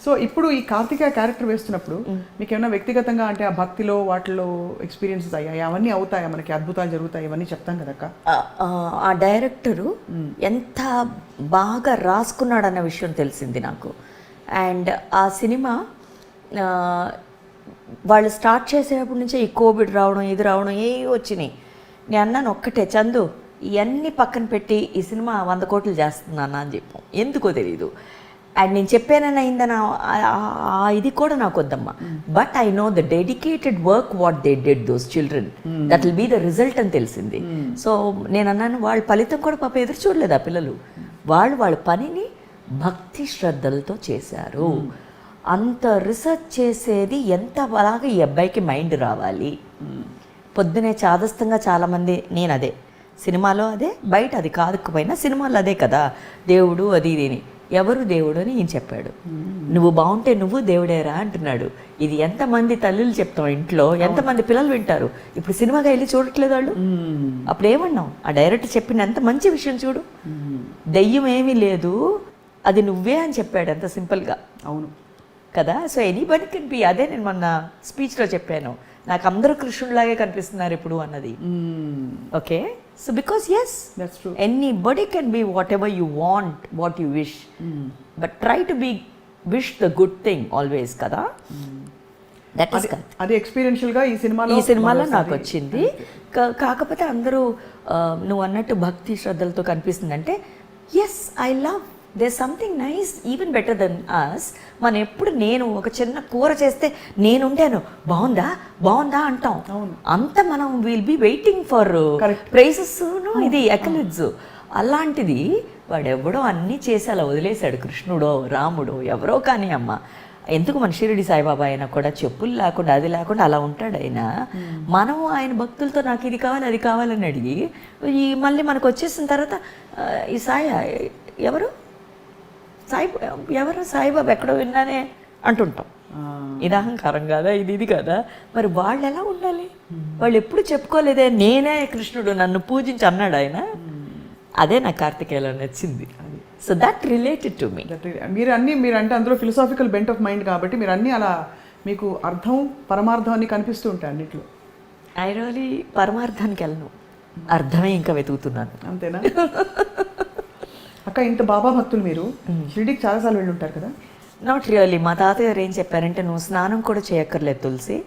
సో ఇప్పుడు ఈ కార్తికేయ క్యారెక్టర్ వేస్తున్నప్పుడు మీకు ఏమైనా వ్యక్తిగతంగా అంటే ఆ భక్తిలో వాటిలో ఎక్స్పీరియన్సెస్ అయ్యాయి, అవన్నీ అవుతాయా, మనకి అద్భుతాలు జరుగుతాయి, ఇవన్నీ చెప్తాం కదక్క. ఆ డైరెక్టరు ఎంత బాగా రాసుకున్నాడన్న విషయం తెలిసింది నాకు. అండ్ ఆ సినిమా వాళ్ళు స్టార్ట్ చేసేటప్పటి నుంచే ఈ కోవిడ్ రావడం, ఇది రావడం, ఏ వచ్చినాయి. నేను అన్నాను ఒక్కటే, చందు ఇవన్నీ పక్కన పెట్టి ఈ సినిమా 100 కోట్లు చేస్తున్నాను అని చెప్పాం. ఎందుకో తెలీదు. అండ్ నేను చెప్పానని అయిందని ఇది కూడా నాకు వద్దమ్మా. But I know the dedicated work what they did those children, that will be the result అని తెలిసింది. సో నేను అన్నాను వాళ్ళ ఫలితం కూడా పాప ఎదురు చూడలేదు ఆ పిల్లలు. వాళ్ళ పనిని భక్తి శ్రద్ధలతో చేశారు. అంత రిసర్చ్ చేసేది ఎంత అలాగా ఈ అబ్బాయికి మైండ్ రావాలి. పొద్దునే చాదస్తంగా చాలామంది, నేను అదే సినిమాలో అదే, బయట అది కాకపోయినా సినిమాలో అదే కదా దేవుడు అది ఇదేని. ఎవరు దేవుడు అని ఈయన చెప్పాడు. నువ్వు బాగుంటే నువ్వు దేవుడేరా అంటున్నాడు. ఇది ఎంతమంది తల్లులు చెప్తాం ఇంట్లో, ఎంతమంది పిల్లలు వింటారు. ఇప్పుడు సినిమాగా వెళ్ళి చూడట్లేదు వాళ్ళు. అప్పుడు ఏమన్నావు, ఆ డైరెక్టర్ చెప్పిన ఎంత మంచి విషయం చూడు. దెయ్యం ఏమీ లేదు, అది నువ్వే అని చెప్పాడు ఎంత సింపుల్గా. అవును కదా. So anybody can B. అదే నేను మొన్న స్పీచ్లో చెప్పాను, నాకు అందరూ కృష్ణుడిలాగే కనిపిస్తున్నారు ఇప్పుడు అన్నది. Okay, so because as anybody can be whatever you want, what you wish, but try to be wish the good thing always కదా. దట్ ఈస్ అది ఎక్స్పీరియన్షియల్గా ఈ సినిమాలో నాకు వచ్చింది. కాకపోతే అందరూ నువ్వు అన్నట్టు భక్తి శ్రద్ధలతో కనిపిస్తుంది అంటే yes I love there something nice even better than us. మనం ఎప్పుడు నేను ఒక చిన్న కూర చేస్తే నేనుండాను బాగుందా బాగుందా అంటాం. అంత మనం will be waiting for prizes, ఇది ఎకలిడ్స్. అలాంటిది వాడెవడో అన్నీ చేసి అలా వదిలేశాడు, కృష్ణుడో రాముడో ఎవరో. కానీ అమ్మ ఎందుకు మన షిరిడి సాయిబాబా అయినా కూడా చెప్పులు లేకుండా అది లేకుండా అలా ఉంటాడు ఆయన. మనం ఆయన భక్తులతో నాకు ఇది కావాలి అది కావాలని అడిగి మళ్ళీ మనకు వచ్చేసిన తర్వాత ఈ సాయి ఎవరు సాయిబాబా ఎక్కడో విన్నానే అంటుంటాం. ఇది అహంకారం కాదా, ఇది కదా. మరి వాళ్ళు ఎలా ఉండాలి? వాళ్ళు ఎప్పుడు చెప్పుకోలేదే నేనే కృష్ణుడు నన్ను పూజించి అన్నాడు ఆయన. అదే నాకు కార్తికేయలో నచ్చింది. So that related to me. మీరు అంటే అందులో ఫిలసాఫికల్ బెంట్ ఆఫ్ మైండ్ కాబట్టి మీరు అన్నీ అలా మీకు అర్థం పరమార్థం అన్ని కనిపిస్తూ ఉంటాయి అన్నిట్లో. ఐ రియలీ పరమార్థానికి వెళ్ళను, అర్థమే ఇంకా వెతుకుతున్నాను. అంతేనా అక్క? ఇంత బాబా భక్తులు మీరు షిరిడీకి చాలాసార్లు వెళ్ళి ఉంటారు కదా? Not really. మా తాతయ్య గారు ఏం చెప్పారంటే నువ్వు స్నానం కూడా చేయక్కర్లేదు తులసి,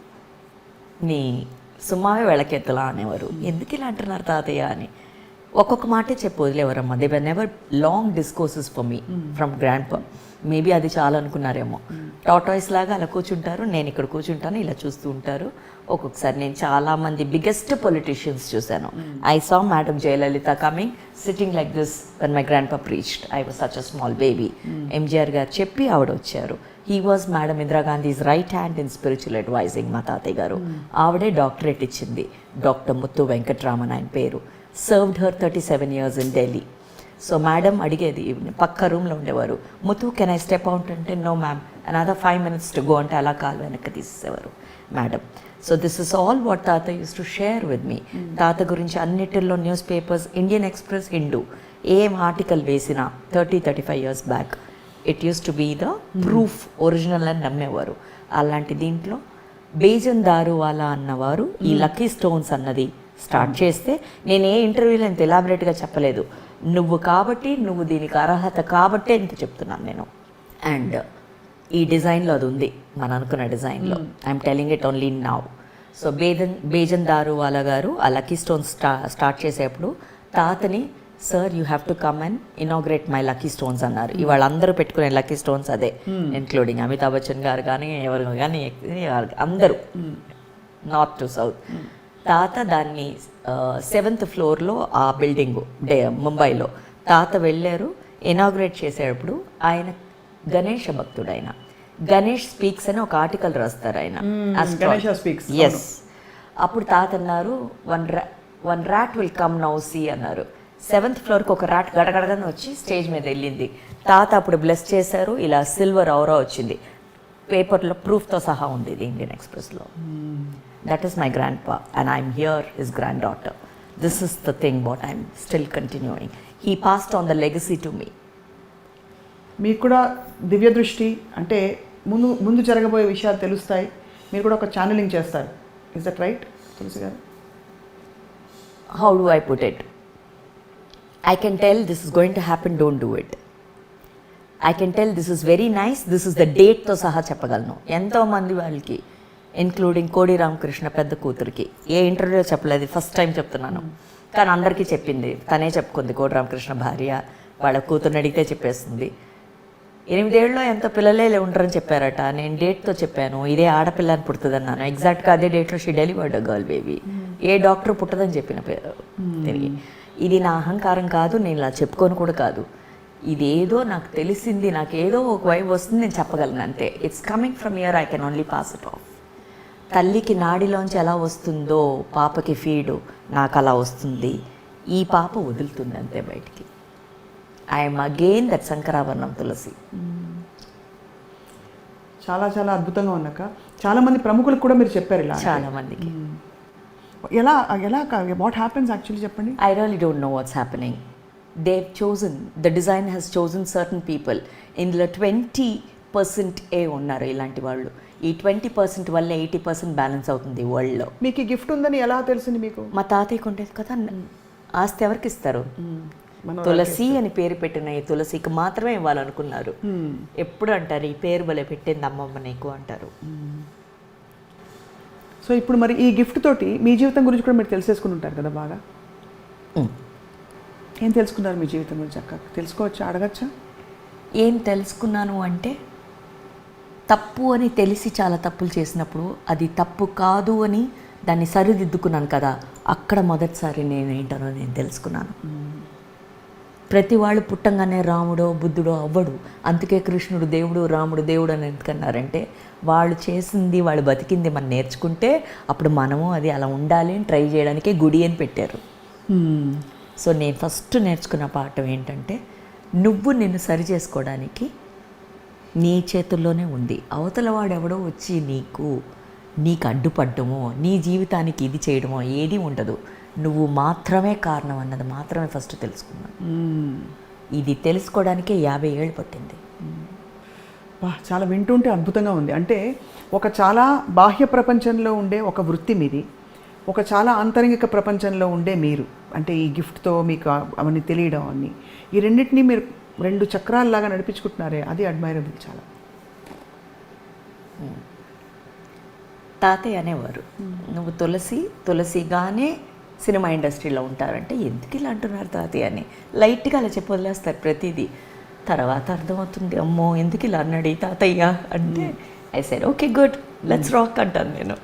నీ సుమావే వెళ్ళకెత్తలా అనేవారు. ఎందుకు ఇలా అంటున్నారు తాతయ్య అని. ఒక్కొక్క మాటే చెప్పు వదిలేవారమ్మా. They were never long discourses for me from grandpa. Maybe అది చాలా అనుకున్నారేమో. టాటాయిస్ లాగా అలా కూర్చుంటారు, నేను ఇక్కడ కూర్చుంటాను, ఇలా చూస్తూ ఉంటారు. ఒక్కొక్కసారి నేను చాలామంది బిగ్గెస్ట్ పొలిటీషియన్స్ చూశాను. I saw madam Jayalalithaa coming sitting like this when my grand పా preached. I was such a small baby. MGR గారు చెప్పి ఆవిడ వచ్చారు. He was madam ఇందిరాగాంధీస్ right hand in spiritual advising. మా తాతయ్య గారు ఆవిడే డాక్టరేట్ ఇచ్చింది. డాక్టర్ ముత్తు వెంకట్రామన్ ఆయన పేరు. Served her 37 years in Delhi. So madam అడిగేది, పక్క రూమ్లో ఉండేవారు, Muthu can I step out అంటే no ma'am another 5 minutes to go అంటే అలా కాలు వెనక్కి తీసేసేవారు మేడం. So this is all what తాత used to share with me. తాత గురించి అన్నిటిల్లో newspapers, Indian Express, Hindu ఏం ఆర్టికల్ వేసినా 30-35 years back it used to be the proof original అని నమ్మేవారు. అలాంటి దీంట్లో బేజన్ దారువాలా అన్నవారు ఈ లక్కీ స్టోన్స్ అన్నది స్టార్ట్ చేస్తే నేను ఏ ఇంటర్వ్యూలో ఇంత ఎలాబరేట్గా చెప్పలేదు. నువ్వు కాబట్టి, నువ్వు దీనికి అర్హత కాబట్టే ఇంత చెప్తున్నాను నేను. అండ్ ఈ డిజైన్లో అది ఉంది, మనం అనుకున్న డిజైన్లో. I'm telling it only now. So Bejan Daruwalla గారు ఆ లక్కీ స్టోన్స్ స్టార్ట్ చేసేప్పుడు తాతని sir you have to come and inaugurate my lucky stones అన్నారు. ఇవాళ అందరూ పెట్టుకునే లక్కీ స్టోన్స్ అదే, ఇన్క్లూడింగ్ అమితాబ్ బచ్చన్ గారు కానీ ఎవరు కానీ అందరూ నార్త్ టు సౌత్. తాత దాన్ని 7th ఫ్లోర్లో ఆ బిల్డింగు ముంబైలో తాత వెళ్ళారు. ఇనాగ్రేట్ చేసేటప్పుడు ఆయన గణేష్ భక్తుడు. ఆయన గణేష్ స్పీక్స్ అని ఒక ఆర్టికల్ రాస్తారు ఆయన. ఎస్. అప్పుడు తాత అన్నారు one rat will come now see అన్నారు. 7th ఫ్లోర్కి ఒక ర్యాట్ గడగడగానే వచ్చి స్టేజ్ మీద వెళ్ళింది. తాత అప్పుడు బ్లెస్ చేశారు. ఇలా సిల్వర్ ఔరా వచ్చింది, పేపర్లో ప్రూఫ్తో సహా ఉంది ఇది ఇండియన్ ఎక్స్ప్రెస్లో. That is my grandpa and I'm here his granddaughter. This is the thing what I'm still continuing. He passed on the legacy to me. మీకు కూడా దివ్య దృష్టి అంటే ముందు జరగబోయే విషయాలు తెలుస్తాయి, మీరు కూడా ఒక ఛానలింగ్ చేస్తారు. ఇస్ దట్ రైట్ తులసి గారు? How do I put it? I can tell this is going to happen, don't do it. I can tell this is very nice, this is the date తో సహా చెప్పగలను. ఎంతోమంది వాళ్ళకి, ఇన్క్లూడింగ్ కోడి రామకృష్ణ పెద్ద కూతురికి ఏ ఇంటర్వ్యూలో చెప్పలేదు, ఫస్ట్ టైం చెప్తున్నాను. కానీ అందరికీ చెప్పింది, తనే చెప్పుకుంది. కోడి రామకృష్ణ భార్య వాళ్ళ కూతుర్ని అడిగితే చెప్పేస్తుంది. 8 ఏళ్ళలో ఎంత పిల్లలే ఉంటారని చెప్పారట. నేను డేట్తో చెప్పాను, ఇదే ఆడపిల్ల అని పుడుతుంది అన్నాను. ఎగ్జాక్ట్గా అదే డేట్లో she delivered a girl baby. ఏ డాక్టర్ పుట్టదని చెప్పిన పేరు తిరిగి. ఇది నా అహంకారం కాదు, నేను ఇలా చెప్పుకొని కూడా కాదు. ఇదేదో నాకు తెలిసింది, నాకు ఏదో ఒక వైపు వస్తుంది, నేను చెప్పగలను అంతే. It's coming from here, I can only pass it of. తల్లికి నాడిలోంచి ఎలా వస్తుందో పాపకి ఫీడు, నాకు అలా వస్తుంది. ఈ పాప వదులుతుంది అంతే బయటికి. ఐఎమ్ అగైన్ దట్ శంకరాభరణం తులసి. చాలా చాలా అద్భుతంగా ఉన్నాక చాలామంది ప్రముఖులకు కూడా మీరు చెప్పారు ఇలా. చాలామందికి. ఎలా వాట్ హ్యాపెన్స్ యాక్చువల్లీ చెప్పండి. I really don't know what's happening. They've chosen, the design has chosen certain people. ఇందులో 20% ఉన్నారు ఇలాంటి వాళ్ళు. ఈ 20% వల్ల 80% బ్యాలెన్స్ అవుతుంది వరల్డ్లో. మీకు ఈ గిఫ్ట్ ఉందని ఎలా తెలిసింది మీకు? మా తాతయ్యకు ఉండేది కదా. ఆస్తి ఎవరికి ఇస్తారు? తులసి అని పేరు పెట్టిన ఈ తులసికి మాత్రమే ఇవ్వాలనుకున్నారు. ఎప్పుడు అంటారు ఈ పేరు భలే పెట్టింది అమ్మమ్మ నీకు అంటారు. సో ఇప్పుడు మరి ఈ గిఫ్ట్ తోటి మీ జీవితం గురించి కూడా మీరు తెలిసేసుకుని ఉంటారు కదా బాగా. ఏం తెలుసుకున్నారు మీ జీవితం గురించి? అక్క తెలుసుకోవచ్చా, అడగచ్చా? ఏం తెలుసుకున్నాను అంటే, తప్పు అని తెలిసి చాలా తప్పులు చేసినప్పుడు అది తప్పు కాదు అని దాన్ని సరిదిద్దుకున్నాను కదా, అక్కడ మొదటిసారి నేనేంటనో నేను తెలుసుకున్నాను. ప్రతి వాళ్ళు పుట్టంగానే రాముడో బుద్ధుడో అవ్వడు. అందుకే కృష్ణుడు దేవుడు, రాముడు దేవుడు అని ఎందుకన్నారంటే, వాళ్ళు చేసింది వాళ్ళు బతికింది మనం నేర్చుకుంటే అప్పుడు మనము అది అలా ఉండాలి అని ట్రై చేయడానికే గుడి అని పెట్టారు. సో నేను ఫస్ట్ నేర్చుకున్న పాఠం ఏంటంటే, నువ్వు నిన్ను సరి చేసుకోవడానికి నీ చేతుల్లోనే ఉంది. అవతల వాడెవడో వచ్చి నీకు అడ్డుపడ్డమో నీ జీవితానికి ఇది చేయడమో ఏది ఉండదు. నువ్వు మాత్రమే కారణం అన్నది మాత్రమే ఫస్ట్ తెలుసుకున్నాను. ఇది తెలుసుకోవడానికే 50 ఏళ్ళు పట్టింది. చాలా వింటుంటే అద్భుతంగా ఉంది. అంటే ఒక చాలా బాహ్య ప్రపంచంలో ఉండే ఒక వృత్తి మీది, ఒక చాలా ఆంతరంగిక ప్రపంచంలో ఉండే మీరు. అంటే ఈ గిఫ్ట్తో మీకు అవన్నీ తెలియడం అన్నీ, ఈ రెండింటినీ మీరు 2 చక్రాల్లాగా నడిపించుకుంటున్నారే, అది అడ్మైరబుల్ చాలా. తాతయ్య అనేవారు, నువ్వు తులసిగానే సినిమా ఇండస్ట్రీలో ఉంటారంటే ఎందుకు ఇలా అంటున్నారు తాతయ్య అని. లైట్గా అలా చెప్పి వదిలేస్తారు ప్రతిదీ. తర్వాత అర్థమవుతుంది, అమ్మో ఎందుకు ఇలా అన్నాడు తాతయ్య అంటే. I said okay good, let's rock అంటాను నేను.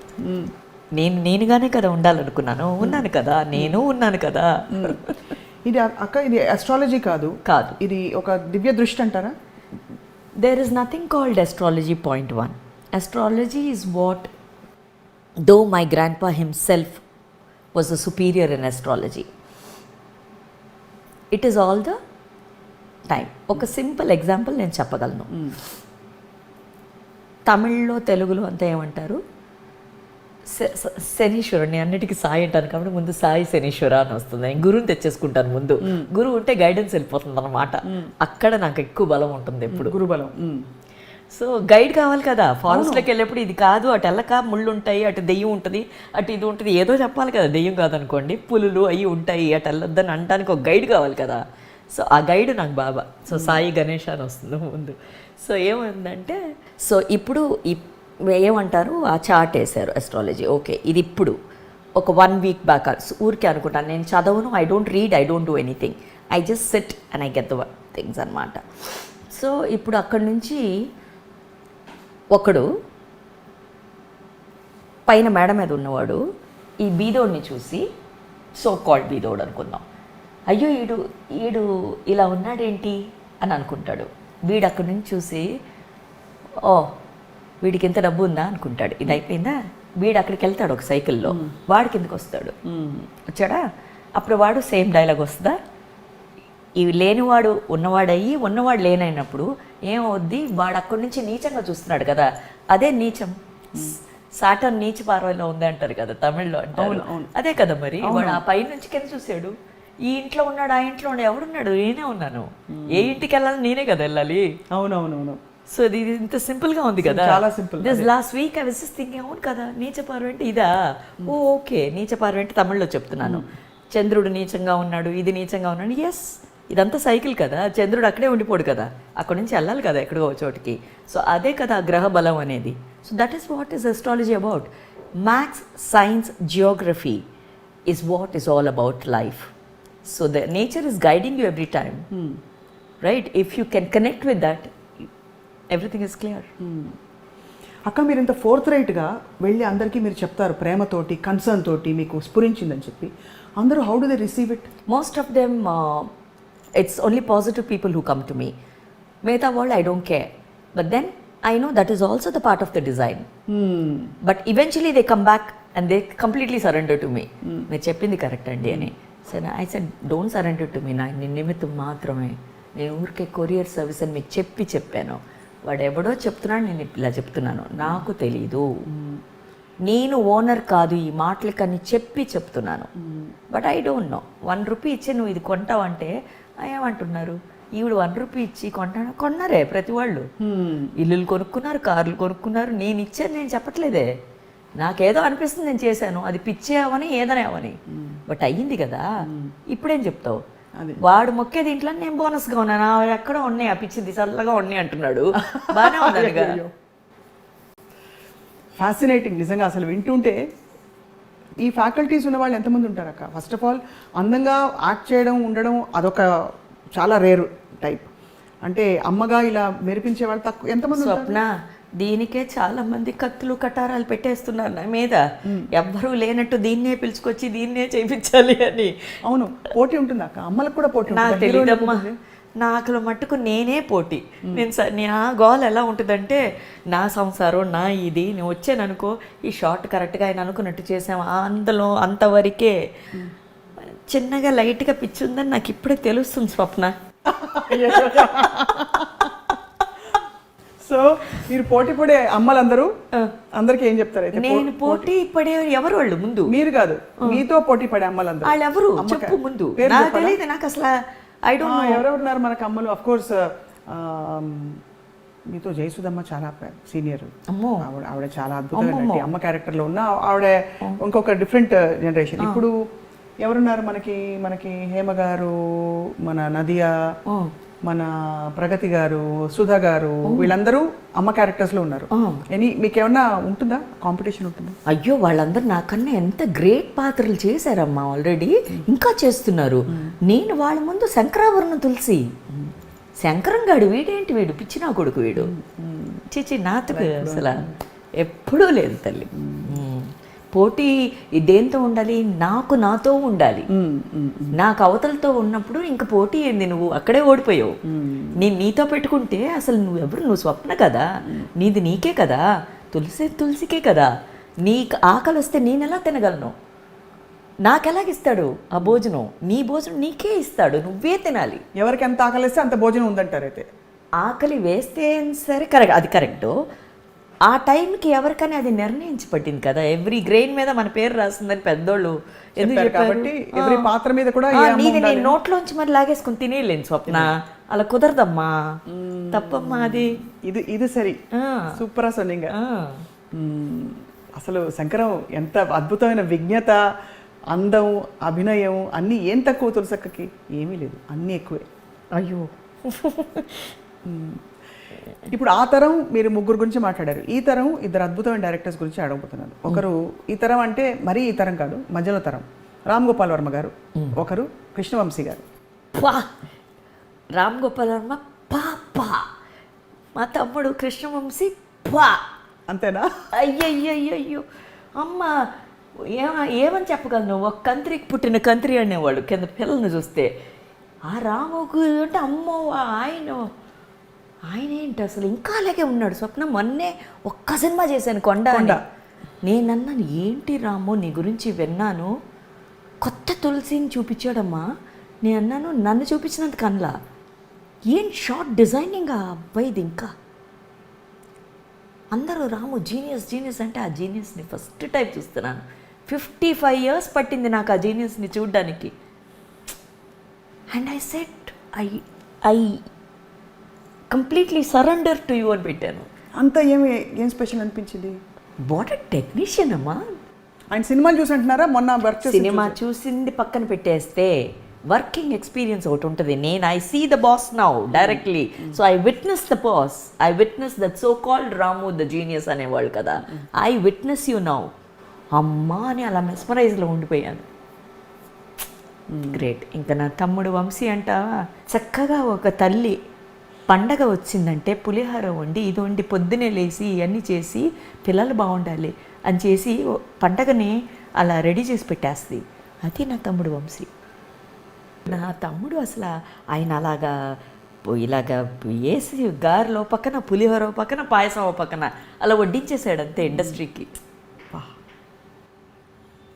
నేనుగానే కదా ఉండాలనుకున్నాను, ఉన్నాను కదా, నేను ఉన్నాను కదా. ఇది అక్క, ఇది అస్ట్రాలజీ కాదు, ఇది ఒక దివ్య దృష్టి అంటారా? There is nothing called astrology. Point 1, astrology is what, though my grandpa himself was a superior in astrology. It is all the time. ఒక సింపుల్ ఎగ్జాంపుల్ నేను చెప్పగలను. తమిళ్లో తెలుగులో అంతా ఏమంటారు, శనీశ్వరుడు. నేను అన్నిటికీ సాయి అంటాను కాబట్టి ముందు సాయి శనీశ్వర అని వస్తుంది. నేను గురువుని తెచ్చేసుకుంటాను ముందు. గురువు ఉంటే గైడెన్స్ వెళ్ళిపోతుంది అన్నమాట. అక్కడ నాకు ఎక్కువ బలం ఉంటుంది ఎప్పుడు, గురుబలం. సో గైడ్ కావాలి కదా. ఫారెస్ట్లోకి వెళ్ళేప్పుడు ఇది కాదు, అటు వెళ్ళక ముళ్ళు ఉంటాయి, అటు దెయ్యం ఉంటుంది, అటు ఇది ఉంటుంది, ఏదో చెప్పాలి కదా. దెయ్యం కాదనుకోండి, పులులు అవి ఉంటాయి, అటు వెళ్ళొద్దని అనడానికి ఒక గైడ్ కావాలి కదా. సో ఆ గైడ్ నాకు బాబా. సో సాయి గణేష్ అని వస్తుంది ముందు. సో ఏమైందంటే, సో ఇప్పుడు ఏమంటారు, ఆ చార్ట్ వేశారు అస్ట్రాలజీ. ఓకే, ఇది ఇప్పుడు ఒక 1 వీక్ బ్యాక్ ఊరికే అనుకుంటాను, నేను చదవను, I don't read, I don't do anything, I just sit and I get the things అనమాట. సో ఇప్పుడు అక్కడి నుంచి ఒకడు పైన మేడ మీద ఉన్నవాడు ఈ బీదోడిని చూసి, సో కాల్డ్ బీదోడు అనుకుందాం, అయ్యో ఈడు ఇలా ఉన్నాడేంటి అని అనుకుంటాడు. వీడు అక్కడి నుంచి చూసి, ఓ వీడికి ఎంత డబ్బు ఉందా అనుకుంటాడు. ఇది అయిపోయిందా, వీడు అక్కడికి వెళ్తాడు ఒక సైకిల్లో, వాడికి ఎందుకు వస్తాడు, వచ్చాడా, అప్పుడు వాడు సేమ్ డైలాగ్ వస్తుందా, ఇవి లేనివాడు ఉన్నవాడయ్యి ఉన్నవాడు లేనైనప్పుడు ఏమవుద్ది, వాడు అక్కడి నుంచి నీచంగా చూస్తున్నాడు కదా, అదే నీచం. సాటర్న్ నీచ పార్వలో ఉంది అంటారు కదా తమిళ్లో అంటారు, అదే కదా మరి. వాడు ఆ పై నుంచి కింద చూసాడు, ఈ ఇంట్లో ఉన్నాడు ఆ ఇంట్లో ఉన్నాడు, ఎవడున్నాడు, నేనే ఉన్నాను, ఏ ఇంటికి వెళ్ళాలి నేనే కదా వెళ్ళాలి. అవునవునవును. సో ఇది ఇంత సింపుల్ గా ఉంది కదా, చాలా simple. This last week I was just thinking, అవును కదా నీచ పార్వ అంటే ఇదా, ఓకే నీచ పార్వ అంటే తమిళ్లో చెప్తున్నాను, చంద్రుడు నీచంగా ఉన్నాడు, ఇది నీచంగా ఉన్నాడు, ఎస్ ఇదంతా సైకిల్ కదా, చంద్రుడు అక్కడే ఉండిపోడు కదా, అక్కడి నుంచి వెళ్ళాలి కదా ఎక్కడికో చోటికి. సో అదే కదా గ్రహ బలం అనేది. So that is what is astrology about. Maths, science, Geography is what is all about life. So the nature is guiding you every time, right? If you can connect with that, everything is clear. అక్క మీరు ఇంత ఫోర్త్ రైట్గా వెళ్ళి అందరికీ మీరు చెప్తారు, ప్రేమతోటి కన్సర్న్ తోటి మీకు స్ఫురించిందని చెప్పి, అందరూ how do they receive it? Most of them it's only positive people who come to me. Meta world, I don't care. But then I know that is also the part of the design. But eventually they come back and they completely surrender to me. మీరు చెప్పింది కరెక్ట్ అండి అని. So I said don't surrender to me, నా నిమిత్తం మాత్రమే, నేను ఊరికే కొరియర్ సర్వీస్ అని మీకు చెప్పాను. వాడు ఎవడో చెప్తున్నాడు, నేను ఇలా చెప్తున్నాను, నాకు తెలీదు, నేను ఓనర్ కాదు ఈ మాటలకని చెప్తున్నాను. But I don't know. 1 rupee ఇచ్చి నువ్వు ఇది కొంటావంటే ఏమంటున్నారు, ఈవిడ 1 రూపీ ఇచ్చి కొన్నారే ప్రతి వాళ్ళు, ఇల్లులు కొనుక్కున్నారు, కార్లు కొనుక్కున్నారు, నేను ఇచ్చాను నేను చెప్పట్లేదే, నాకేదో అనిపిస్తుంది నేను చేశాను, అది పిచ్చే అవని ఏదనే అవని, బట్ అయ్యింది కదా. ఇప్పుడేం చెప్తావు, వాడు మొక్కే దీంట్లో నేను బోనస్గా ఉన్నాను, ఎక్కడో ఉన్నాయి ఆ పిచ్చింది చల్లగా ఉన్నాయి అంటున్నాడు, బాగానే ఉందనిగా. ఫ్యాసినేటింగ్ నిజంగా. అసలు వింటుంటే ఈ ఫ్యాకల్టీస్ ఉన్న వాళ్ళు ఎంతమంది ఉంటారు అక్క? ఫస్ట్ ఆఫ్ ఆల్ అందంగా యాక్ట్ చేయడం ఉండడం అదొక చాలా రేరు టైప్. అంటే అమ్మగా ఇలా మెరిపించే వాళ్ళు తక్కువ, ఎంతమంది? స్వప్న, దీనికే చాలా మంది కత్తులు కటారాలు పెట్టేస్తున్నారు నా మీద, ఎవ్వరూ లేనట్టు దీన్నే పిలుచుకొచ్చి దీన్నే చేయించాలి అని. అవును, పోటీ ఉంటుంది అక్క, అమ్మలకు కూడా పోటీ. నాకు తెలియదమ్మా, నాకు మట్టుకు నేనే పోటీ. నా గోల్ ఎలా ఉంటుందంటే, నా సంసారం నా ఇది, నేను వచ్చాను అనుకో, ఈ షార్ట్ కరెక్ట్గా ఆయన అనుకున్నట్టు చేసాము, అందులో అంతవరకే. చిన్నగా లైట్గా పిచ్చి ఉందని నాకు ఇప్పుడే తెలుస్తుంది స్వప్న. సో మీరు పోటీ పడే అమ్మలందరూ అందరికి ఏం చెప్తారు అయితే? నేను పోటీ పడే ఎవరు వాళ్ళు ముందు? మీరు కాదు, మీతో పోటీ పడే అమ్మలందరూ వాళ్ళు ఎవరు చెప్పు ముందు, నాకు తెలియదు. నాకు అసలు ఐ డోంట్ నో ఎవరెవరున్నారు మనకు అమ్మలు. అఫ్ కోర్స్ మీతో జయసుధమ్మ చాలా సీనియర్, ఆవిడ చాలా అద్భుతమైన అమ్మ క్యారెక్టర్లో ఉన్న ఆవిడ ఇంకొక డిఫరెంట్ జనరేషన్. ఇప్పుడు ఎవరున్నారు మనకి హేమ గారు, మన నదియా, మన ప్రగతి గారు, సుధా గారు, వీళ్ళందరూ అమ్మ క్యారెక్టర్స్లో ఉన్నారు. మీకేమన్నా ఉంటుందా, కాంపిటీషన్ ఉంటుందా? అయ్యో, వాళ్ళందరూ నాకన్నా ఎంత గ్రేట్ పాత్రలు చేశారమ్మా, ఆల్రెడీ ఇంకా చేస్తున్నారు. నేను వాళ్ళ ముందు శంకరాభరణం తులసి, శంకరంగాడు వీడేంటి, వీడు పిచ్చినా కొడుకు వీడు, చిచి నాతో అసలు ఎప్పుడూ లేదు తల్లి. పోటీ దేంతో ఉండాలి, నాతో ఉండాలి. నాకు అవతలతో ఉన్నప్పుడు ఇంకా పోటీ ఏంది, నువ్వు అక్కడే ఓడిపోయావు. నేను నీతో పెట్టుకుంటే అసలు నువ్వు స్వప్న కదా, నీది నీకే కదా, తులసికే కదా. నీకు ఆకలి వస్తే నేనెలా తినగలను, నాకెలాగిస్తాడు ఆ భోజనం? నీ భోజనం నీకే ఇస్తాడు, నువ్వే తినాలి. ఎవరికి ఎంత ఆకలి వేస్తే అంత భోజనం ఉందంటారు. అయితే ఆకలి వేస్తే సరే, కరెక్ట్, అది కరెక్ట్. ఆ టైంకి ఎవరికైనా అది నిర్ణయించి పట్టింది కదా, ఎవ్రీ గ్రెయిన్ మీద మన పేరు రాస్తుందని పెద్దోళ్ళు ఎందుకు చెప్పారు? ఎవరి పాత్ర మీద కూడా నీది నేను నోట్లోంచి మరి లాగేసుకుని తినేయలేను స్వప్న, అలా కుదరదమ్మా, తప్పమ్మా అది. ఇది సరి, సూపర్ సొన్నింగా. అసలు శంకరం ఎంత అద్భుతమైన విజ్ఞత, అందం, అభినయం అన్నీ. ఏం తక్కువ తులసక్కకి? ఏమీ లేదు, అన్నీ ఎక్కువే. అయ్యో, ఇప్పుడు ఆ తరం మీరు ముగ్గురు గురించి మాట్లాడారు. ఈ తరం ఇద్దరు అద్భుతమైన డైరెక్టర్స్ గురించి అడగబోతున్నాను. ఒకరు ఈ తరం అంటే మరీ ఈ తరం కాదు, మధ్యలో తరం, రామ్ గోపాల్ వర్మ గారు. ఒకరు కృష్ణవంశీ గారు. పా రామ్ గోపాల్ వర్మ పాప, మా తమ్ముడు కృష్ణవంశీ పా. అంతేనా? అయ్యయ్యయ్యో అమ్మ, ఏమని చెప్పగలను, ఒక కంత్రికి పుట్టిన కంత్రి అనేవాడు కింద పిల్లల్ని చూస్తే. ఆ రాముకు అంటే అమ్మో ఆయన ఏంటి అసలు ఇంకా అలాగే ఉన్నాడు. స్వప్న మొన్నే ఒక్క సినిమా చేశాను, కొండ. నేనన్నాను, ఏంటి రాము నీ గురించి విన్నాను, కొత్త తులసిని చూపించాడమ్మా. నేను అన్నాను, నన్ను చూపించినంత కన్లా ఏం షార్ట్ డిజైనింగ్ ఆ అబ్బాయిది. ఇంకా అందరూ రాము జీనియస్ అంటే ఆ జీనియస్ని ఫస్ట్ టైం చూస్తున్నాను. 55 years పట్టింది నాకు ఆ జీనియస్ని చూడ్డానికి. And I set I completely surrender to you అని పెట్టాను. అంత ఏం స్పెషల్ అనిపించింది? వాట్ అ టెక్నీషియన్ అమ్మా. ఆయన సినిమాలు చూసి అంటున్నారా? మొన్న వర్క్ సినిమా చూసింది పక్కన పెట్టేస్తే వర్కింగ్ ఎక్స్పీరియన్స్ ఒకటి ఉంటుంది. I see the boss now directly. So I witness the boss, I witness that so called Ramu the genius అనేవాళ్ళు కదా. I witness you now. అమ్మా అని అలా మెస్మరైజ్లో ఉండిపోయాను. గ్రేట్. ఇంకా నా తమ్ముడు వంశీ అంట, చక్కగా ఒక తల్లి పండగ వచ్చిందంటే పులిహార వండి ఇది వండి పొద్దునే లేచి ఇవన్నీ చేసి పిల్లలు బాగుండాలి అని చేసి పండగని అలా రెడీ చేసి పెట్టేస్తుంది. అది నా తమ్ముడు వంశీ. నా తమ్ముడు అసలు ఆయన అలాగా ఇలాగా వేసి గారెలో పక్కన పులిహోర పక్కన పాయసం పక్కన అలా వడ్డించేసాడు అంతే ఇండస్ట్రీకి.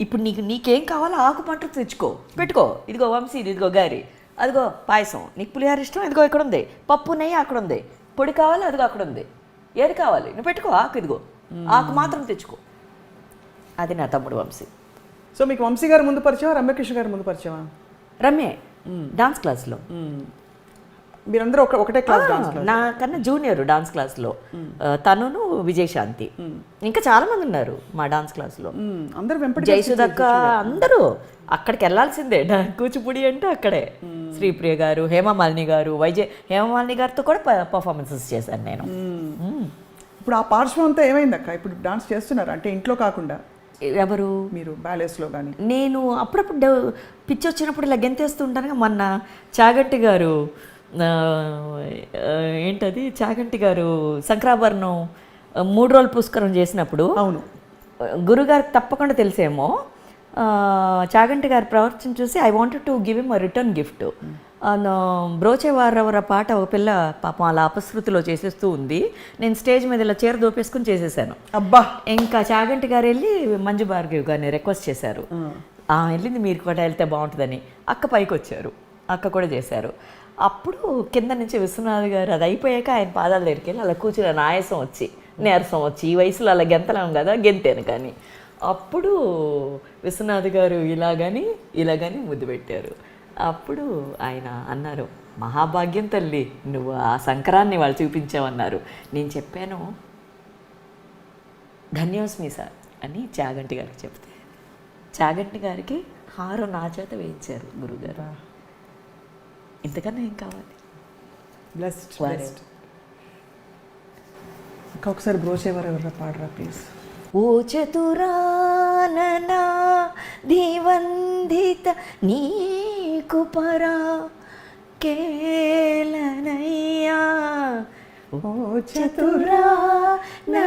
ఇప్పుడు నీకేం కావాలో ఆకు పంట తెచ్చుకో పెట్టుకో, ఇదిగో వంశీ ఇదిగో గారి, అదిగో పాయసం, నీకు పులిహోర ఇష్టం ఇదిగో ఇక్కడ ఉంది, పప్పు నెయ్యి అక్కడ ఉంది, పొడి కావాలి అదిగో అక్కడ ఉంది, ఏది కావాలి నువ్వు పెట్టుకో, ఆకు ఇదిగో ఆకు మాత్రం తెచ్చుకో. అది నా తమ్ముడు వంశీ. సో మీకు వంశీ గారు ముందు పరిచయం, రమ్యకృష్ణ గారు ముందు పరిచయమా? రమ్య డాన్స్ క్లాస్లో. మీరందరూ ఒకటే క్లాస్? నాకన్నా జూనియర్ డాన్స్ క్లాస్లో తనును విజయశాంతి, ఇంకా చాలా మంది ఉన్నారు మా డాన్స్ క్లాస్లో. జయసుదక్క అందరూ అక్కడికి వెళ్ళాల్సిందే. కూచిపూడి అంటే అక్కడే. శ్రీప్రియ గారు, హేమమాలిని గారు, హేమమాలిని గారితో కూడా పర్ఫార్మెన్సెస్ చేశాను నేను. ఇప్పుడు ఆ పార్శ్వం అంతా ఏమైంది అక్క? ఇప్పుడు డాన్స్ చేస్తున్నారు అంటే ఇంట్లో కాకుండా? ఎవరు? మీరు బ్యాలెన్స్లో కానీ? నేను అప్పుడప్పుడు పిచ్చి వచ్చినప్పుడు ఇలా గెంతేస్తూ ఉంటాను. మొన్న చాగంటి గారు ఏంటది చాగంటి గారు శంకరాభరణం 3 రోజులు పుష్కరం చేసినప్పుడు, అవును గురుగారికి తప్పకుండా తెలిసేమో, చాగంటి గారి ప్రవర్తన చూసి I wanted to give him a return gift. బ్రోచేవారవర పాట ఒక పిల్ల పాపం అలా అపశృతిలో చేసేస్తూ ఉంది. నేను స్టేజ్ మీద ఇలా చీర దోపేసుకుని చేసేసాను. అబ్బా! ఇంకా చాగంటి గారు వెళ్ళి మంజు భార్గవి గారిని రిక్వెస్ట్ చేశారు, వెళ్ళింది మీరు కూడా వెళ్తే బాగుంటుందని. అక్క పైకి వచ్చారు, అక్క కూడా చేశారు. అప్పుడు కింద నుంచి విశ్వనాథ్ గారు అది అయిపోయాక ఆయన పాదాల దగ్గరికి వెళ్ళి అలా కూర్చుని ఆయాసం వచ్చి నీరసం వచ్చి, ఈ వయసులో అలా గెంతలేము కదా, గెంతాను. కానీ అప్పుడు విశ్వనాథ్ గారు ఇలాగని ముద్దు పెట్టారు. అప్పుడు ఆయన అన్నారు, మహాభాగ్యం తల్లి, నువ్వు ఆ సంక్రాన్ని వాళ్ళు చూపించావన్నారు. నేను చెప్పాను, ధన్యోస్మి సార్ అని చాగంటి గారికి చెప్తే, చాగంటి గారికి హారం నా చేత వేయించారు గురుగారు. ఇంతకన్నా ఏం కావాలి? బ్లెస్డ్. ఒకసారి బ్రోచేవారెవరా పాడరా ప్లీజ్. ఓ చతురాననా దివందిత నీకు పరా కేలనయ్యా, ఓ చతురాననా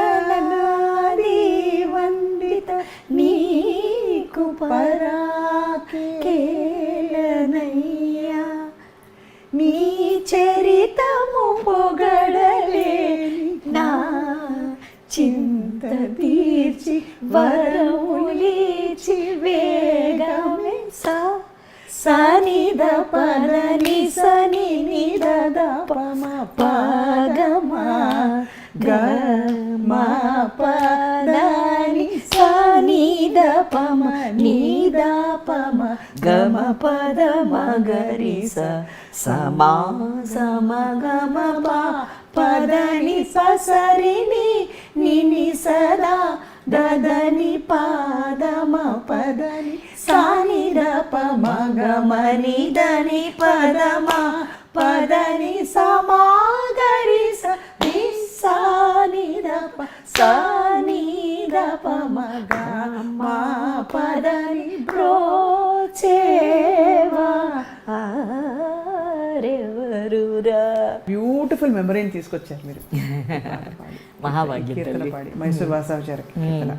దివందిత నీకు పరా కేలనయ్యా, నీ చరితము పొగడలేని నా చింత తీర్చి వరములిచి వేగమే సనిద పదని సని నిద పమ పగమా గమా పదని సనిద పమ నిద పమ గమ పద మగరి సమా సమ గమ పదని ససరిని నిని సదా దదని పాదమ పదని సానిద పమ గమని దని పదమ పదని సమాగరి సా నీ ద ప మ గ మా పదని బ్రోచేవా ఆరెవరురా. బ్యూటిఫుల్ మెమరీని తీసుకొచ్చారు మీరు. మహాభాగ్యం కీర్తన తల్లి. పాడి మైసూర్ వాసాచార కీర్తన.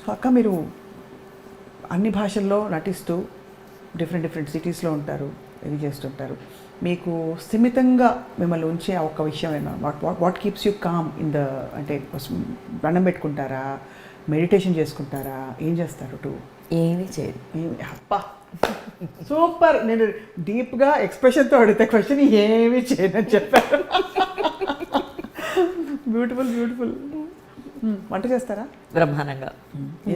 సో అక్క మీరు అన్ని భాషల్లో నటిస్తూ డిఫరెంట్ సిటీస్లో ఉంటారు, ఇది చేస్తుంటారు. మీకు స్థిమితంగా మిమ్మల్ని ఉంచే ఒక్క విషయం ఏమో, what keeps you calm in the, అంటే దండం పెట్టుకుంటారా, మెడిటేషన్ చేసుకుంటారా, ఏం చేస్తారు? ఏమీ చేయదు. అప్పా సూపర్. నేను డీప్గా ఎక్స్ప్రెషన్తో అడిగితే క్వశ్చన్ ఏమీ చేయనని చెప్పారు. బ్యూటిఫుల్. వంట చేస్తారా? బ్రహ్మాండంగా.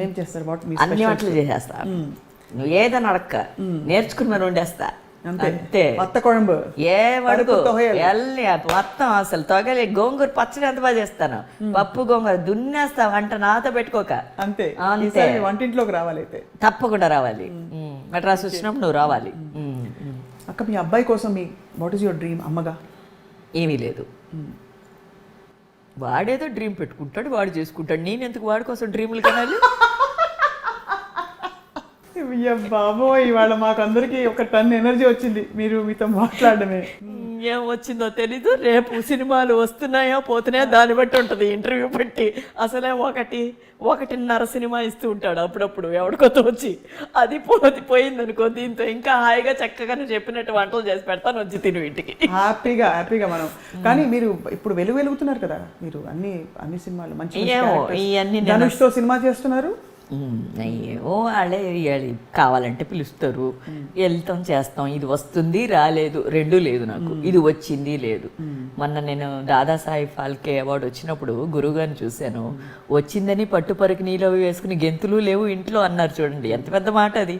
ఏం చేస్తారు? అన్ని వంటలు చేసేస్తా. నువ్వు ఏదని అడక్క, నేర్చుకుని మరి వండేస్తా. అంతే. మత్త కొഴമ്പ് ఏ వడుకు ఎల్లి మొత్తం అసలు తొగలి గోంగూర పచ్చడి ఎంత బాగా చేస్తాను. పప్పు గోంగూర దున్నేస్తా. వంట నాతో పెట్టుకోక. అంతే. వంటింట్లోకి రావాలి అయితే. తప్పకుండా రావాలి. మెడ్రాస్ వచ్చినప్పుడు నువ్వు రావాలి. అక్క మీ అబ్బాయి కోసం వాట్ ఈస్ యువర్ డ్రీమ్? అమ్మగా ఏమీ లేదు. వాడేదో డ్రీమ్ పెట్టుకుంటాడు, వాడు చేసుకుంటాడు. నేను ఎందుకు వాడి కోసం డ్రీములు కనాలి? బాబోయ్, ఇవాళ మాకు అందరికి ఒక టన్ ఎనర్జీ వచ్చింది మీతో మాట్లాడడమే. ఏం వచ్చిందో తెలీదు. రేపు సినిమాలు వస్తున్నాయో పోతున్నాయో దాన్ని బట్టి ఉంటుంది, ఇంటర్వ్యూ బట్టి. అసలే 1.5 సినిమా ఇస్తూ ఉంటాడు అప్పుడప్పుడు ఎవడికొత్త వచ్చి. అది పోయిందనుకో, దీంతో ఇంకా హాయిగా చక్కగా నువ్వు చెప్పినట్టు వంటలు చేసి పెడతాను, వచ్చి తిను ఇంటికి. హ్యాపీగా మనం. కానీ మీరు ఇప్పుడు వెలుగుతున్నారు కదా, మీరు అన్ని సినిమాలు మంచి ధనుష్తో సినిమా చేస్తున్నారు. అయ్యో వాళ్ళే కావాలంటే పిలుస్తారు, వెళ్తాం, చేస్తాం. ఇది వస్తుంది రాలేదు, రెండూ లేదు నాకు. ఇది వచ్చింది లేదు. మొన్న నేను దాదాసాహెబ్ ఫాల్కే అవార్డు వచ్చినప్పుడు గురువుగారిని చూశాను. వచ్చిందని పట్టుపరికి నీళ్ళు అవి వేసుకుని గెంతులు లేవు ఇంట్లో అన్నారు. చూడండి ఎంత పెద్ద మాట అది.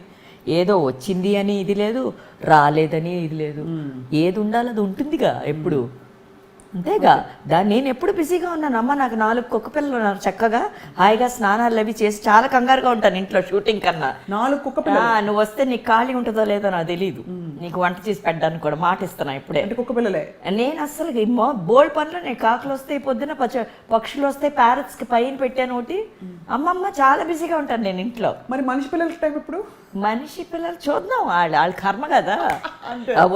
ఏదో వచ్చింది అని ఇది లేదు, రాలేదని ఇది లేదు. ఏది ఉండాలి అది ఉంటుందిగా ఎప్పుడు. అంతేగా. నేను ఎప్పుడు బిజీగా ఉన్నాను. అమ్మ నాకు 4 కుక్క పిల్లలు ఉన్నారు, చక్కగా హాయిగా స్నానాలు అవి చేసి చాలా కంగారుగా ఉంటాను ఇంట్లో షూటింగ్ కన్నా. 4 కుక్క పిల్లలు? నువ్వు వస్తే నీకు ఖాళీ ఉంటుందో లేదో నాకు తెలీదు. నీకు వంట చేసి పెట్టడానికి కూడా మాట ఇస్తున్నా ఇప్పుడే. కుక్క పిల్లలే? నేను అస్సలు బోల్డ్ పనులు. నేను కాకులు వస్తాయి పొద్దున, పక్షులు వస్తాయి, ప్యారెట్స్ కి పైన పెట్టాను ఒకటి. అమ్మమ్మ చాలా బిజీగా ఉంటాను నేను ఇంట్లో. మరి మనిషి పిల్లలకి టైం ఇప్పుడు? మనిషి పిల్లలు చూద్దాం, వాళ్ళ కర్మ కదా.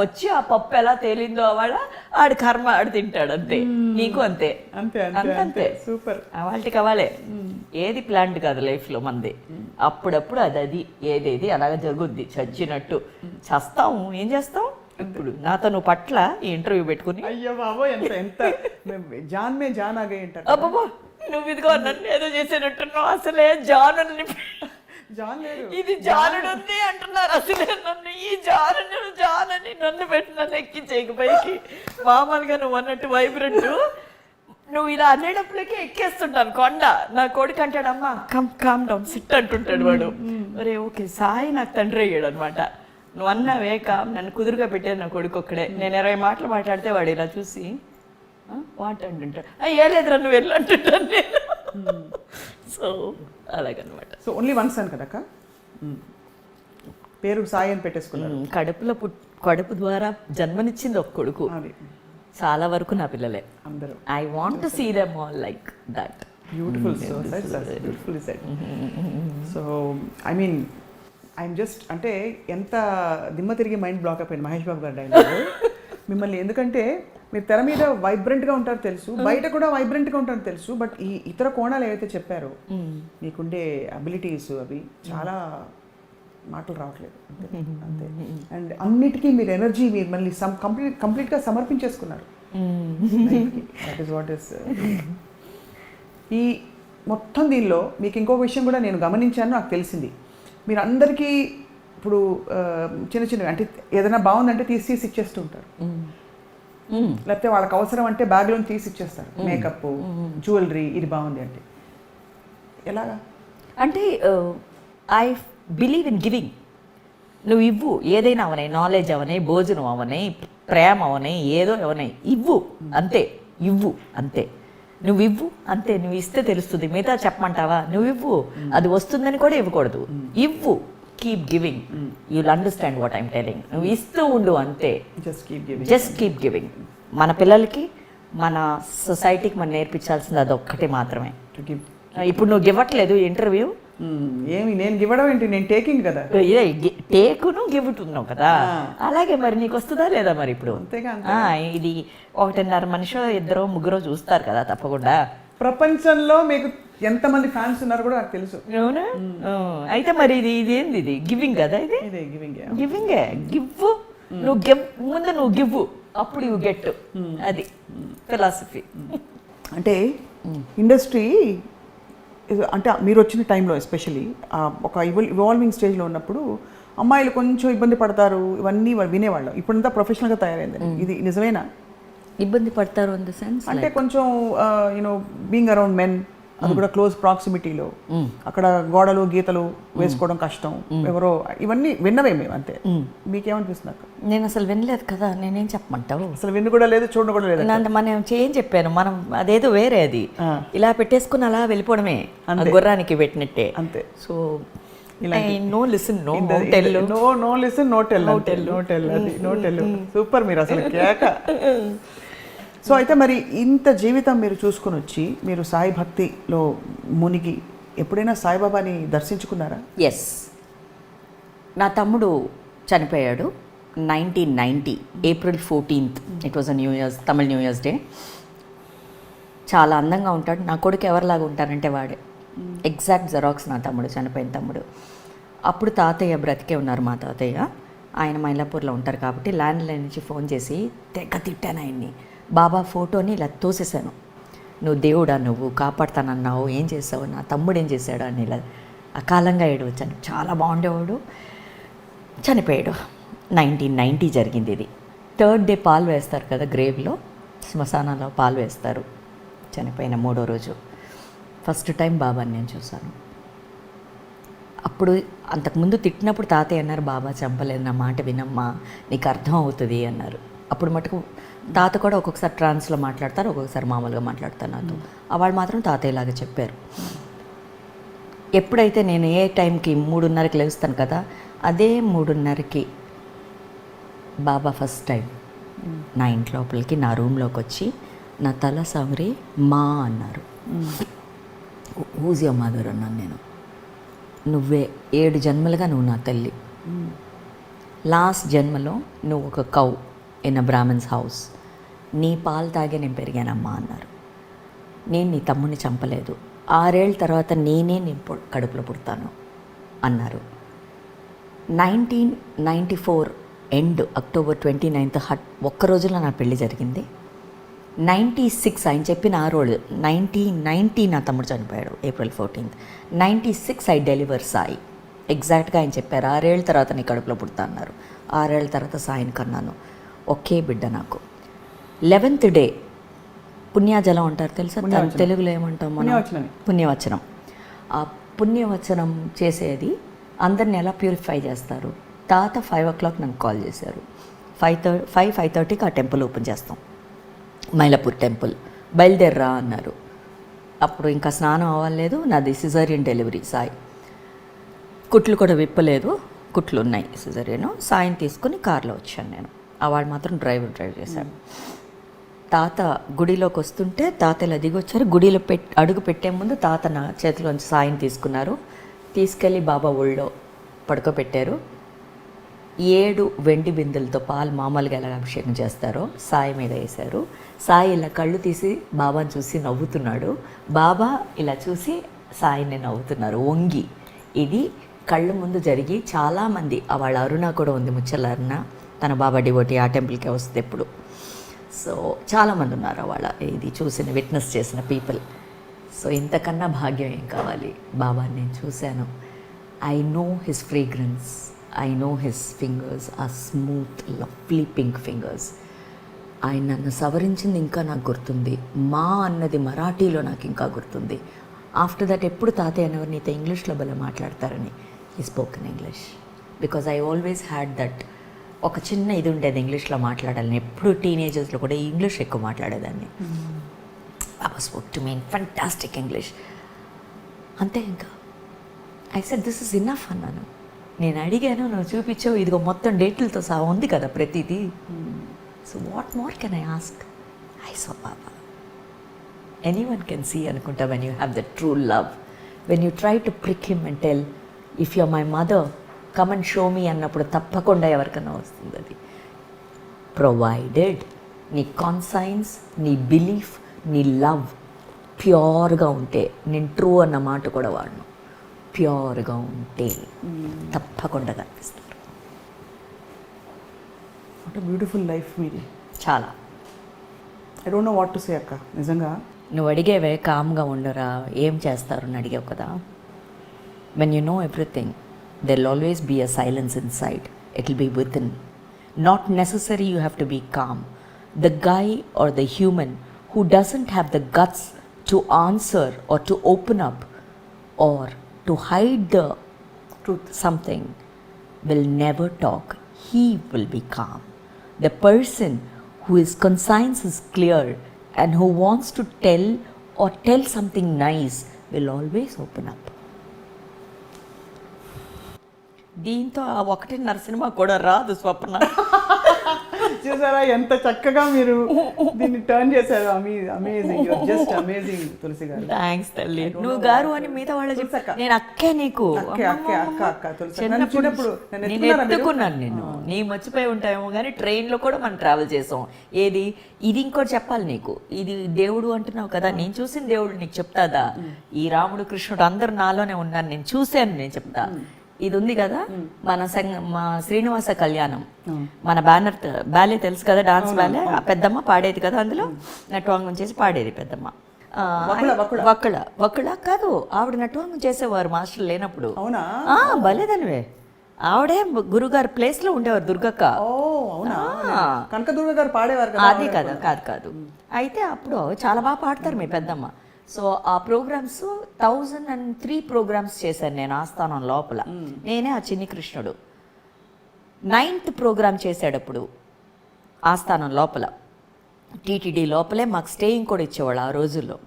వచ్చి ఆ పప్పు ఎలా తేలిందో ఆడి కర్మ ఆడు తింటాడు అంతే. నీకు అంతే. అంతే. సూపర్. వాళ్ళకి కావాలే. ఏది ప్లాంట్ కాదు లైఫ్ లో మంది. అప్పుడప్పుడు అది ఏదేది అలాగ జరుగుద్ది. చచ్చినట్టు చస్తాం, ఏం చేస్తాం. ఇప్పుడు నాతో నువ్వు పట్ల ఈ ఇంటర్వ్యూ పెట్టుకుని అయ్యో బాబో ఎంత జాన్ మే జాన్ ఆగే అంటారు. అబ్బా నువ్వు ఇదిగో నన్ను ఏదో చేసేటట్టున్నావు. అసలే జాను ఇది జానుడు ఉంది అంటున్నారు. అసలే నన్ను ఈ జానని నన్ను పెట్టి నన్ను ఎక్కించేకి పైకి. మామూలుగా నువ్వు అన్నట్టు వైబ్రెంట్ నువ్వు ఇలా అనేటప్పటికే ఎక్కేస్తుంటాను కొండ. నా కొడుకు అంటాడమ్మా కామ్ డౌన్ సిట్ అంటుంటాడు వాడు. అరే ఓకే సాయి నాకు తండ్రి అయ్యాడు అనమాట. నువ్వు అన్నావే నన్ను కుదురుగా పెట్టాడు నా కొడుకు ఒక్కడే. నేను 20 మాటలు మాట్లాడితే వాడు ఇలా చూసి వాట్ అంటుంటాడు. ఏ లేదురా నువ్వు వెళ్ళి అంటుంటాను నేను. సో అలాగనమాట. సో ఓన్లీ వన్ సన్ కదా, పేరు సాయి అని పెట్టేసుకున్నాను. కడుపు ద్వారా జన్మనిచ్చింది ఒక కొడుకు. చాలా వరకు నా పిల్లలే అందరూ. I want to see them all like that. Beautiful. So I mean I'm just అంటే ఎంత దిమ్మ తిరిగి మైండ్ బ్లాక్ అయిపోయింది మహేష్ బాబు గారి డైలాగ్ మిమ్మల్ని. ఎందుకంటే మీరు తెర మీద వైబ్రెంట్గా ఉంటారు తెలుసు, బయట కూడా వైబ్రెంట్గా ఉంటారు తెలుసు. బట్ ఈ ఇతర కోణాలు ఏవైతే చెప్పారో మీకుండే అబిలిటీస్ అవి చాలా మాటలు రావట్లేదు అంతే. అండ్ అన్నిటికీ మీరు ఎనర్జీ మీరు మళ్ళీ కంప్లీట్గా సమర్పించేసుకున్నారు. That is what is. ఈ మొత్తం దీనిలో మీకు ఇంకో విషయం కూడా నేను గమనించాను, నాకు తెలిసింది. మీరు అందరికీ ఇప్పుడు చిన్న అంటే ఏదైనా బాగుందంటే తీసి ఇచ్చేస్తూ ఉంటారు. లేకపోతే వాళ్ళకి అవసరం అంటే బ్యాగ్లో తీసి ఇచ్చేస్తారు. మేకప్, జ్యువెలరీ, ఇది బాగుంది అంటే ఎలాగా? అంటే ఐ బిలీవ్ ఇన్ గివింగ్. నువ్వు ఇవ్వు, ఏదైనా అవనాయి, నాలెడ్జ్ అవనాయి, భోజనం అవనాయి, ప్రేమ అవనాయి, ఏదో అవనాయి, ఇవ్వు అంతే. ఇవ్వు అంతే. నువ్వు ఇవ్వు అంతే. నువ్వు ఇస్తే తెలుస్తుంది. మిగతా చెప్పమంటావా? నువ్వు ఇవ్వు, అది వస్తుందని కూడా ఇవ్వకూడదు. ఇవ్వు, keep giving, you'll understand what I'm telling. నువ్వు ఇస్తూ ఉండు అంతే. Just keep giving. మన పిల్లలకి మన సొసైటీకి మనం నేర్పించాల్సింది అదొక్కటి మాత్రమే. To give. ఇప్పుడు నువ్వు గివ్వట్లేదు ఇంటర్వ్యూ, ఏమి నేను ఇవ్వడం ఏంటి, నేను టేకింగ్ కదా. టేకును గివ్వుతున్నావు కదా, అలాగే మరి నీకు వస్తుందా లేదా మరి ఇప్పుడు? అంతేగా, ఇది 1.5 మనిషో 2 ముగ్గురో చూస్తారు కదా తప్పకుండా. ప్రపంచంలో మీకు ఎంతమంది ఫ్యాన్స్ ఉన్నారు కూడా నాకు తెలుసు. అవునా? అయితే మరి ఇది ఏంది, ఇది గివింగ్ కదా, ఇది ఇదే గివింగ్. గివింగే. గివ్వు, నువ్వు గివ్, ముందు నువ్వు గివ్వు, అప్పుడు యూ గెట్. అది ఫిలాసఫీ. అంటే ఇండస్ట్రీ అంటే మీరు వచ్చిన టైంలో ఎస్పెషలీ ఒక ఇవాల్వింగ్ స్టేజ్లో ఉన్నప్పుడు అమ్మాయిలు కొంచెం ఇబ్బంది పడతారు, ఇవన్నీ వినేవాళ్ళం. ఇప్పుడంతా ప్రొఫెషనల్గా తయారైంది. ఇది నిజమేనా? ఇబ్బంది పడతారు ఇన్ ద సెన్స్ అంటే కొంచెం యూనో బీయింగ్ అరౌండ్ మెన్, అది కూడా క్లోజ్ ప్రాక్సిమిటీలో, అక్కడ గోడలు గీతలు వేసుకోవడం కష్టం, ఎవరో, ఇవన్నీ విన్నవే మేము. అంతే. మీకేమనిపిస్తుంది అక్క? నేను అసలు వినలేదు కదా, నేనేం చెప్పమంటావు? అసలు విన్ను కూడా లేదు, చూడడం కూడా లేదు. మనం ఏం చెప్పాను, మనం అదేదో వేరే, అది ఇలా పెట్టేసుకుని అలా వెళ్ళిపోవడమే, గుర్రానికి పెట్టినట్టే. అంతే. So no listen, no tell, no listen, no tell, no tell. Super, మీరు అసలు కేక. సో అయితే మరి ఇంత జీవితం మీరు చూసుకొని వచ్చి మీరు సాయి భక్తిలో మునిగి ఎప్పుడైనా సాయిబాబాని దర్శించుకున్నారా? ఎస్. నా తమ్ముడు చనిపోయాడు 1990 April 14th. It was a new years, Tamil new years day. చాలా అందంగా ఉంటాడు. నా కొడుకు ఎవరిలాగా ఉంటారంటే వాడే, ఎగ్జాక్ట్ జెరాక్స్ నా తమ్ముడు, చనిపోయిన తమ్ముడు. అప్పుడు తాతయ్య బ్రతికే ఉన్నారు, మా తాతయ్య. ఆయన మైలాపూర్లో ఉంటారు కాబట్టి ల్యాండ్ లైన్ నుంచి ఫోన్ చేసి తెగ తిట్టాను ఆయన్ని. బాబా ఫోటోని ఇలా తోసేసాను. నువ్వు దేవుడా, నువ్వు కాపాడుతానన్నావు, ఏం చేసావు, నా తమ్ముడు ఏం చేశాడు అని ఇలా అకాలంగా ఏడవచ్చాను. చాలా బాగుండేవాడు, చనిపోయాడు. 1990 జరిగింది ఇది. 3rd డే పాలు వేస్తారు కదా గ్రేవ్లో, శ్మశానంలో పాలు వేస్తారు. చనిపోయిన 3వ రోజు ఫస్ట్ టైం బాబాని నేను చూశాను. అప్పుడు అంతకుముందు తిట్టినప్పుడు తాతయ్య అన్నారు, బాబా చంపలేదు, నా మాట వినమ్మా, నీకు అర్థం అవుతుంది అన్నారు. అప్పుడు మటుకు తాత కూడా ఒక్కొక్కసారి ట్రాన్స్లో మాట్లాడతారు, ఒక్కొక్కసారి మామూలుగా మాట్లాడతారు నాతో. వాళ్ళు మాత్రం తాతయ్యలాగా చెప్పారు. ఎప్పుడైతే నేను ఏ టైంకి 3:30కి లేస్తాను కదా, అదే 3:30కి బాబా ఫస్ట్ టైం నా ఇంటి లోపలికి, నా రూమ్లోకి వచ్చి నా తల సవరి మా అన్నారు. ఊజియో మదర్ అన్నాను నేను. నువ్వే 7 జన్మలుగా నువ్వు నా తల్లి, లాస్ట్ జన్మలో నువ్వు ఒక cow in a Brahmans house, నీ పాలు తాగే నేను పెరిగానమ్మా అన్నారు. నేను నీ తమ్ముడిని చంపలేదు, 6 ఏళ్ళ తర్వాత నేనే నీ కడుపులో పుడతాను అన్నారు. 1994 ఎండ్, October 29th ఒక్క రోజులో నా పెళ్లి జరిగింది. 96 ఆయన చెప్పిన ఆ రోజు 1990 నా తమ్ముడు చనిపోయాడు April 14th. 96 I deliver Sai. ఎగ్జాక్ట్గా ఆయన చెప్పారు, 6 ఏళ్ళ తర్వాత నీ కడుపులో పుడతా అన్నారు. 6 ఏళ్ళ తర్వాత సాయిని కన్నాను. ఒకే బిడ్డ నాకు. 11th డే పుణ్యాజలం అంటారు తెలుసా, తెలుగులో ఏమంటాం మనం? పుణ్యవచనం. ఆ పుణ్యవచనం చేసేది అందరిని ఎలా ప్యూరిఫై చేస్తారు. తాత 5 o'clock నన్ను కాల్ చేశారు. 5:30కి ఆ టెంపుల్ ఓపెన్ చేస్తాం, మైలాపూర్ టెంపుల్, బయలుదేర్రా అన్నారు. అప్పుడు ఇంకా స్నానం అవ్వలేదు, నాది సిజేరియన్ డెలివరీ. సాయి కుట్లు కూడా విప్పలేదు, కుట్లు ఉన్నాయి సిజేరియన్. సాయిని తీసుకుని కార్లో వచ్చాను నేను. వాడు మాత్రం డ్రైవ్ చేశాడు. తాత గుడిలోకి వస్తుంటే తాత ఇలా దిగొచ్చారు. గుడిలో అడుగు పెట్టే ముందు తాత నా చేతిలోంచి సాయిని తీసుకున్నారు, తీసుకెళ్ళి బాబా ఒళ్ళో పడుకోబెట్టారు. 7 వెండి బిందెలతో పాలు మామూలుగా ఎలా అభిషేకం చేస్తారో సాయి మీద వేశారు. సాయి ఇలా కళ్ళు తీసి బాబాని చూసి నవ్వుతున్నాడు, బాబా ఇలా చూసి సాయిని నవ్వుతున్నారు వంగి. ఇది కళ్ళు ముందు జరిగి చాలామంది, వాళ్ళ అరుణ కూడా ఉంది, ముచ్చల అరుణ, తన బాబా డివోటీ, ఆ టెంపుల్కే వస్తుంది ఎప్పుడు. సో చాలామంది ఉన్నారు వాళ్ళ ఇది చూసిన, విట్నెస్ చేసిన పీపుల్. సో ఇంతకన్నా భాగ్యం ఏం కావాలి? బాబాని నేను చూశాను. I know his fragrance, I know his fingers are smooth lovely pink fingers. ఆయన నన్ను సవరించింది ఇంకా నాకు గుర్తుంది. మా అన్నది మరాఠీలో నాకు ఇంకా గుర్తుంది. ఆఫ్టర్ దట్ ఎప్పుడు తాతయ్య అనేవారు, నీతో ఇంగ్లీష్లో భలే మాట్లాడతారని. He spoken English because I always had that, ఒక చిన్న ఇది ఉండేది ఇంగ్లీష్లో మాట్లాడాలని. ఎప్పుడు టీనేజర్స్లో కూడా ఇంగ్లీష్ ఎక్కువ మాట్లాడేదాన్ని. Baba spoke to me in fantastic English. అంతే. ఇంకా I said this is enough అన్నాను. నేను అడిగాను, నువ్వు చూపించావు, ఇదిగో మొత్తం డేట్లతో సహా ఉంది కదా ప్రతిదీ. So what more can I ask? I saw Baba anyone can see అనుకుంటా when you have the true love, when you try to prick him and tell if your my mother come and show me అన్నప్పుడు తప్పకుండా ఎవరికైనా వస్తుంది అది. ప్రొవైడెడ్ నీ కాన్సైన్స్, నీ బిలీఫ్, నీ లవ్ ప్యూర్గా ఉంటే, నేను ట్రూ అన్న మాట కూడా వాడను, ప్యూర్గా ఉంటే తప్పకుండా కనిపిస్తారు. వాట్ అ బ్యూటిఫుల్ లైఫ్ మీది. చాలా. I don't know what to say అక్క. నిజంగా నువ్వు అడిగేవే కామ్గా ఉండరా ఏం చేస్తారు అని అడిగావు కదా. When you know everything there will always be a silence inside. It will be within. Not necessary you have to be calm. The guy or the human who doesn't have the guts to answer or to open up or to hide the truth, something, will never talk. He will be calm. The person who his conscience is clear and who wants to tell or tell something nice will always open up. దీంతో ఆ 1.5 సినిమా కూడా రాదు స్వప్న. చూసారా ఎంత చక్కగా మీరు దీన్ని టర్న్ చేశారు. అమేజింగ్, జస్ట్ అమేజింగ్ తులసి గారు. థ్యాంక్స్ తల్లి. నువ్వు గారు అని మిగతా వాళ్ళు చెప్పాక నేను అక్కే నీకు చిన్నప్పుడు నేను ఎత్తుకున్నాను నిన్ను. నీ మర్చిపోయి ఉంటాయేమో కానీ ట్రైన్లో కూడా మనం ట్రావెల్ చేసాం. ఏది ఇది ఇంకోటి చెప్పాలి నీకు, ఇది దేవుడు అంటున్నావు కదా, నేను చూసిన దేవుడు నీకు చెప్తాదా? ఈ రాముడు కృష్ణుడు అందరు నాలోనే ఉన్నారు, నేను చూశాను, నేను చెప్తా. ఇది ఉంది కదా మా శ్రీనివాస కళ్యాణం, మన బ్యాలే తెలుసు కదా, డాన్స్ బ్యాలే. పెద్దమ్మ పాడేది కదా, అందులో నటవాంగం చేసి పాడేది పెద్దమ్మ. వక్కుళ కాదు, ఆవిడ నటవాంగం చేసేవారు మాస్టర్ లేనప్పుడు. భలేదనివే. ఆవిడే గురుగారు ప్లేస్ లో ఉండేవారు, దుర్గక్క. కనకదుర్గ గారు పాడేవారు. అది కదా, కాదు. అయితే అప్పుడు చాలా బాగా పాడతారు మీ పెద్దమ్మ. సో ఆ ప్రోగ్రామ్స్ 1003 ప్రోగ్రామ్స్ చేశాను నేను ఆస్థానం లోపల. నేనే ఆ చిన్ని కృష్ణుడు. 9th ప్రోగ్రామ్ చేసేటప్పుడు ఆస్థానం లోపల టీటీడీ లోపలే మాకు స్టేయింగ్ కూడా ఇచ్చేవాళ్ళు ఆ రోజుల్లో.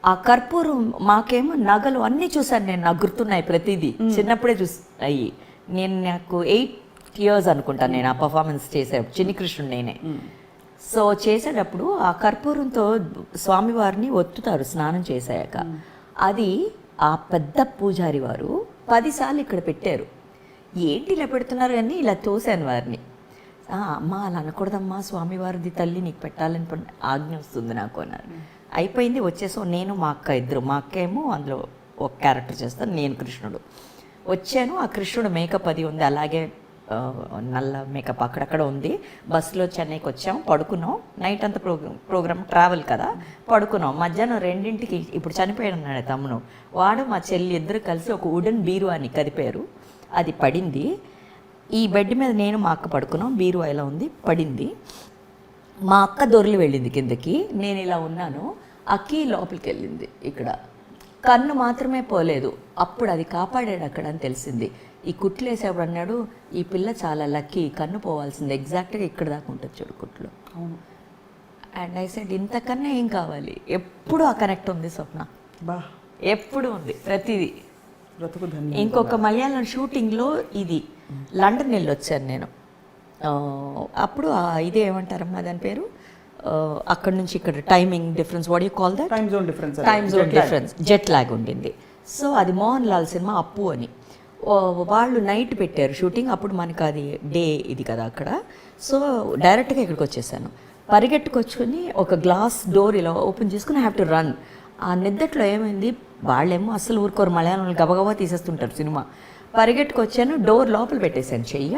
ఆ కర్పూరం మాకేమో నగలు అన్నీ చూశాను నేను, నాకు గుర్తున్నాయి ప్రతిదీ, చిన్నప్పుడే అయ్యి. నాకు 8 years అనుకుంటాను నేను ఆ పర్ఫార్మెన్స్ చేసేటప్పుడు, చిన్ని కృష్ణుడు నేనే. సో చేసేటప్పుడు ఆ కర్పూరంతో స్వామివారిని ఒత్తుతారు స్నానం చేసాక. అది ఆ పెద్ద పూజారి వారు 10 సార్లు ఇక్కడ పెట్టారు. ఏంటి ఇలా పెడుతున్నారు అని ఇలా తోసాను వారిని. అమ్మ అలా అనకూడదమ్మా, స్వామివారిది తల్లి నీకు పెట్టాలని ఆజ్ఞ వస్తుంది నాకు అన్నారు. అయిపోయింది, వచ్చేసాం. నేను మా అక్క ఇద్దరు. మా అక్క ఏమో అందులో ఒక క్యారెక్టర్ చేస్తాను, నేను కృష్ణుడు. వచ్చాను, ఆ కృష్ణుడు మేకప్ అది ఉంది, అలాగే నల్ల మేకప్ అక్కడక్కడ ఉంది. బస్సులో చెన్నైకి వచ్చాం, పడుకున్నాం. నైట్ అంతా ప్రోగ్రామ్ ట్రావెల్ కదా, పడుకున్నాం. మధ్యాహ్నం 2ంటికి ఇప్పుడు చనిపోయాడు తమ్మును, వాడు మా చెల్లి ఇద్దరు కలిసి ఒక వుడెన్ బీరువాని కదిపారు. అది పడింది. ఈ బెడ్ మీద నేను మా అక్క పడుకున్నాం, బీరువా ఇలా ఉంది, పడింది. మా అక్క దొర్లి వెళ్ళింది కిందకి, నేను ఇలా ఉన్నాను. అక్కి లోపలికి వెళ్ళింది. ఇక్కడ కన్ను మాత్రమే పోలేదు. అప్పుడు అది కాపాడాడు అక్కడ అని తెలిసింది. ఈ కుట్లు వేసేప్పుడు అన్నాడు, ఈ పిల్ల చాలా లక్కీ, కన్ను పోవాల్సింది ఎగ్జాక్ట్గా ఇక్కడ దాకా ఉంటుంది చూడు కుట్లు. అవును. అండ్ ఐ సెడ్ ఇంతకన్నా ఏం కావాలి. ఎప్పుడు ఆ కనెక్ట్ ఉంది స్వప్న, ఎప్పుడు ఉంది ప్రతిదీ. ఇంకొక మలయాళం షూటింగ్లో ఇది లండన్ వెళ్ళి వచ్చాను నేను. అప్పుడు ఇదే ఏమంటారమ్మా దాని పేరు, అక్కడ నుంచి ఇక్కడ timing difference, what you call that, time zone difference, jet lag ఉండింది. సో అది మోహన్ లాల్ సినిమా అప్పు అని. వాళ్ళు నైట్ పెట్టారు షూటింగ్, అప్పుడు మనకు అది డే ఇది కదా అక్కడ. సో డైరెక్ట్గా ఇక్కడికి వచ్చేసాను. పరిగెట్టుకొచ్చుకొని ఒక గ్లాస్ డోర్ ఇలా ఓపెన్ చేసుకుని హ్యావ్ టు రన్. ఆ నిద్దట్లో ఏమైంది, వాళ్ళేమో అస్సలు ఊరుకోరు, మలయాళంలో గబగబా తీసేస్తుంటారు సినిమా. పరిగెట్టుకొచ్చాను, డోర్ లోపల పెట్టేశాను చెయ్య.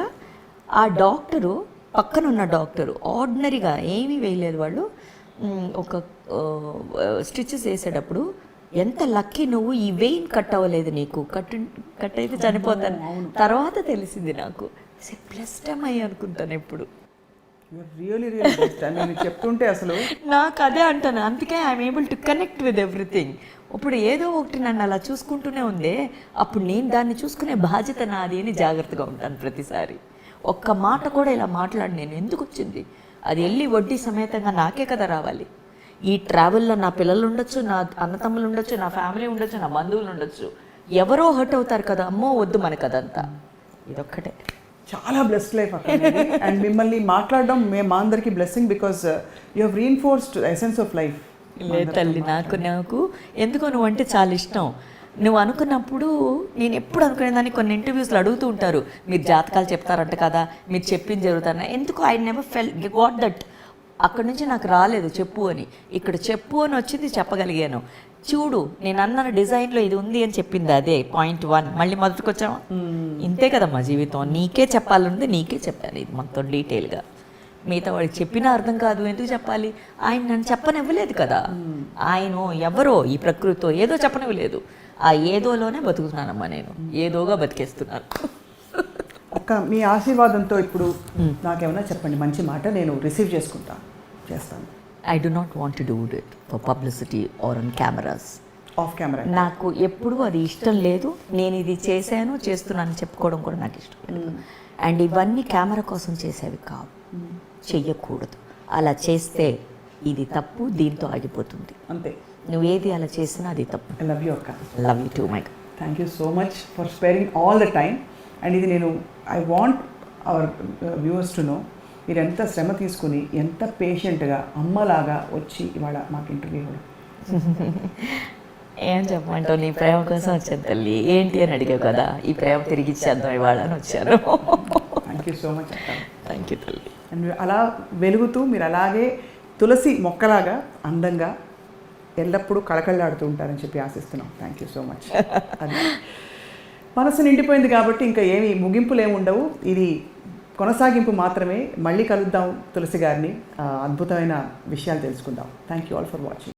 ఆ డాక్టరు, పక్కన ఉన్న డాక్టరు ఆర్డినరీగా ఏమీ వేయలేదు. వాళ్ళు ఒక స్టిచెస్ వేసేటప్పుడు, ఎంత లక్కీ నువ్వు, ఈ వెయిన్ కట్ అవ్వలేదు నీకు, కట్ అయితే చనిపోతాను. తర్వాత తెలిసింది నాకు, ప్లస్టమ్ అయ్యి అనుకుంటాను ఎప్పుడు. చెప్తుంటే అసలు నాకు అదే అంటాను. అందుకే I'm able to connect with everything. ఇప్పుడు ఏదో ఒకటి నన్ను అలా చూసుకుంటూనే ఉంది, అప్పుడు నేను దాన్ని చూసుకునే బాధ్యత నాది అని జాగ్రత్తగా ఉంటాను ప్రతిసారి. ఒక్క మాట కూడా ఇలా మాట్లాడి నేను ఎందుకు వచ్చింది, అది వెళ్ళి వడ్డీ సమేతంగా నాకే కదా రావాలి. ఈ ట్రావెల్లో నా పిల్లలు ఉండొచ్చు, నా అన్నతమ్ములు ఉండొచ్చు, నా ఫ్యామిలీ ఉండొచ్చు, నా బంధువులు ఉండొచ్చు, ఎవరో హర్ట్ అవుతారు కదా, అమ్మో వద్దు మనకు అదంతా. ఇదొక్కటే. చాలా బ్లెస్డ్ లైఫ్ అక్క అండ్ మిమ్మల్ని మాట్లాడడం మా అందరికీ blessing because you have reinforced essence of life. లేదు తల్లి, నాకు ఎందుకో నువ్వు అంటే చాలా ఇష్టం. నువ్వు అనుకున్నప్పుడు నేను ఎప్పుడు అనుకునేదాన్ని, కొన్ని ఇంటర్వ్యూస్లో అడుగుతూ ఉంటారు, మీరు జాతకాలు చెప్తారంట కదా, మీరు చెప్పింది జరుగుతారని. ఎందుకు I never fell got that. అక్కడి నుంచి నాకు రాలేదు చెప్పు అని, ఇక్కడ చెప్పు అని వచ్చింది, చెప్పగలిగాను. చూడు నేను అన్న డిజైన్లో ఇది ఉంది అని చెప్పింది, అదే పాయింట్ 1. మళ్ళీ మొదటికి వచ్చావా? ఇంతే కదమ్మా జీవితం. నీకే చెప్పాలంటే నీకే చెప్పాను ఇది మొత్తం డీటెయిల్గా. మిగతా వాడికి చెప్పినా అర్థం కాదు, ఎందుకు చెప్పాలి? ఆయన నన్ను చెప్పనివ్వలేదు కదా. ఆయన ఎవరో ఈ ప్రకృతితో ఏదో చెప్పనివ్వలేదు. ఆ ఏదోలోనే బతుకుతున్నానమ్మా నేను, ఏదోగా బతికేస్తున్నాను. అక్క మీ ఆశీర్వాదంతో ఇప్పుడు నాకేమైనా చెప్పండి మంచి మాట, నేను రిసీవ్ చేస్తాను. I do not want to do it for publicity are on cameras. Of camera నాకు ఎప్పుడూ అది ఇష్టం లేదు. నేను ఇది చేశాను, చేస్తున్నాను చెప్పుకోవడం కూడా నాకు ఇష్టం లేదు. అండ్ ఇవన్నీ కెమెరా కోసం చేసేవి కావు, చెయ్యకూడదు. అలా చేస్తే ఇది తప్పు, దీంతో ఆగిపోతుంది. అంతే. నువ్వేది అలా చేసినా అది తప్పు. ఐ లవ్ యూ అక్క. Love you two my. Thank you so much for sparing all the time. And ఇది నేను I want our viewers to know, మీరు ఎంత శ్రమ తీసుకుని ఎంత పేషెంట్గా అమ్మలాగా వచ్చి ఇవాళ మాకు ఇంటర్వ్యూ కూడా. ఏం చెప్పమంటావు, నీ ప్రేమ కోసం వచ్చాను తల్లి. ఏంటి అని అడిగావు కదా, ఈ ప్రేమ తిరిగి ఇచ్చేద్దాం ఇవాళ అని వచ్చాను. థ్యాంక్ యూ సో మచ్ అక్క. థ్యాంక్ యూ తల్లి. అండ్ అలా వెలుగుతూ మీరు అలాగే తులసి మొక్కలాగా అందంగా ఎల్లప్పుడూ కళకళలాడుతూ ఉంటారని చెప్పి ఆశిస్తున్నాం. Thank you so much. అది మనసు నిండిపోయింది కాబట్టి ఇంకా ఏమి ముగింపులు ఏమి ఉండవు, ఇది కొనసాగింపు మాత్రమే. మళ్ళీ కలుద్దాం తులసి గారిని, అద్భుతమైన విషయాలు తెలుసుకుందాం. Thank you all for watching.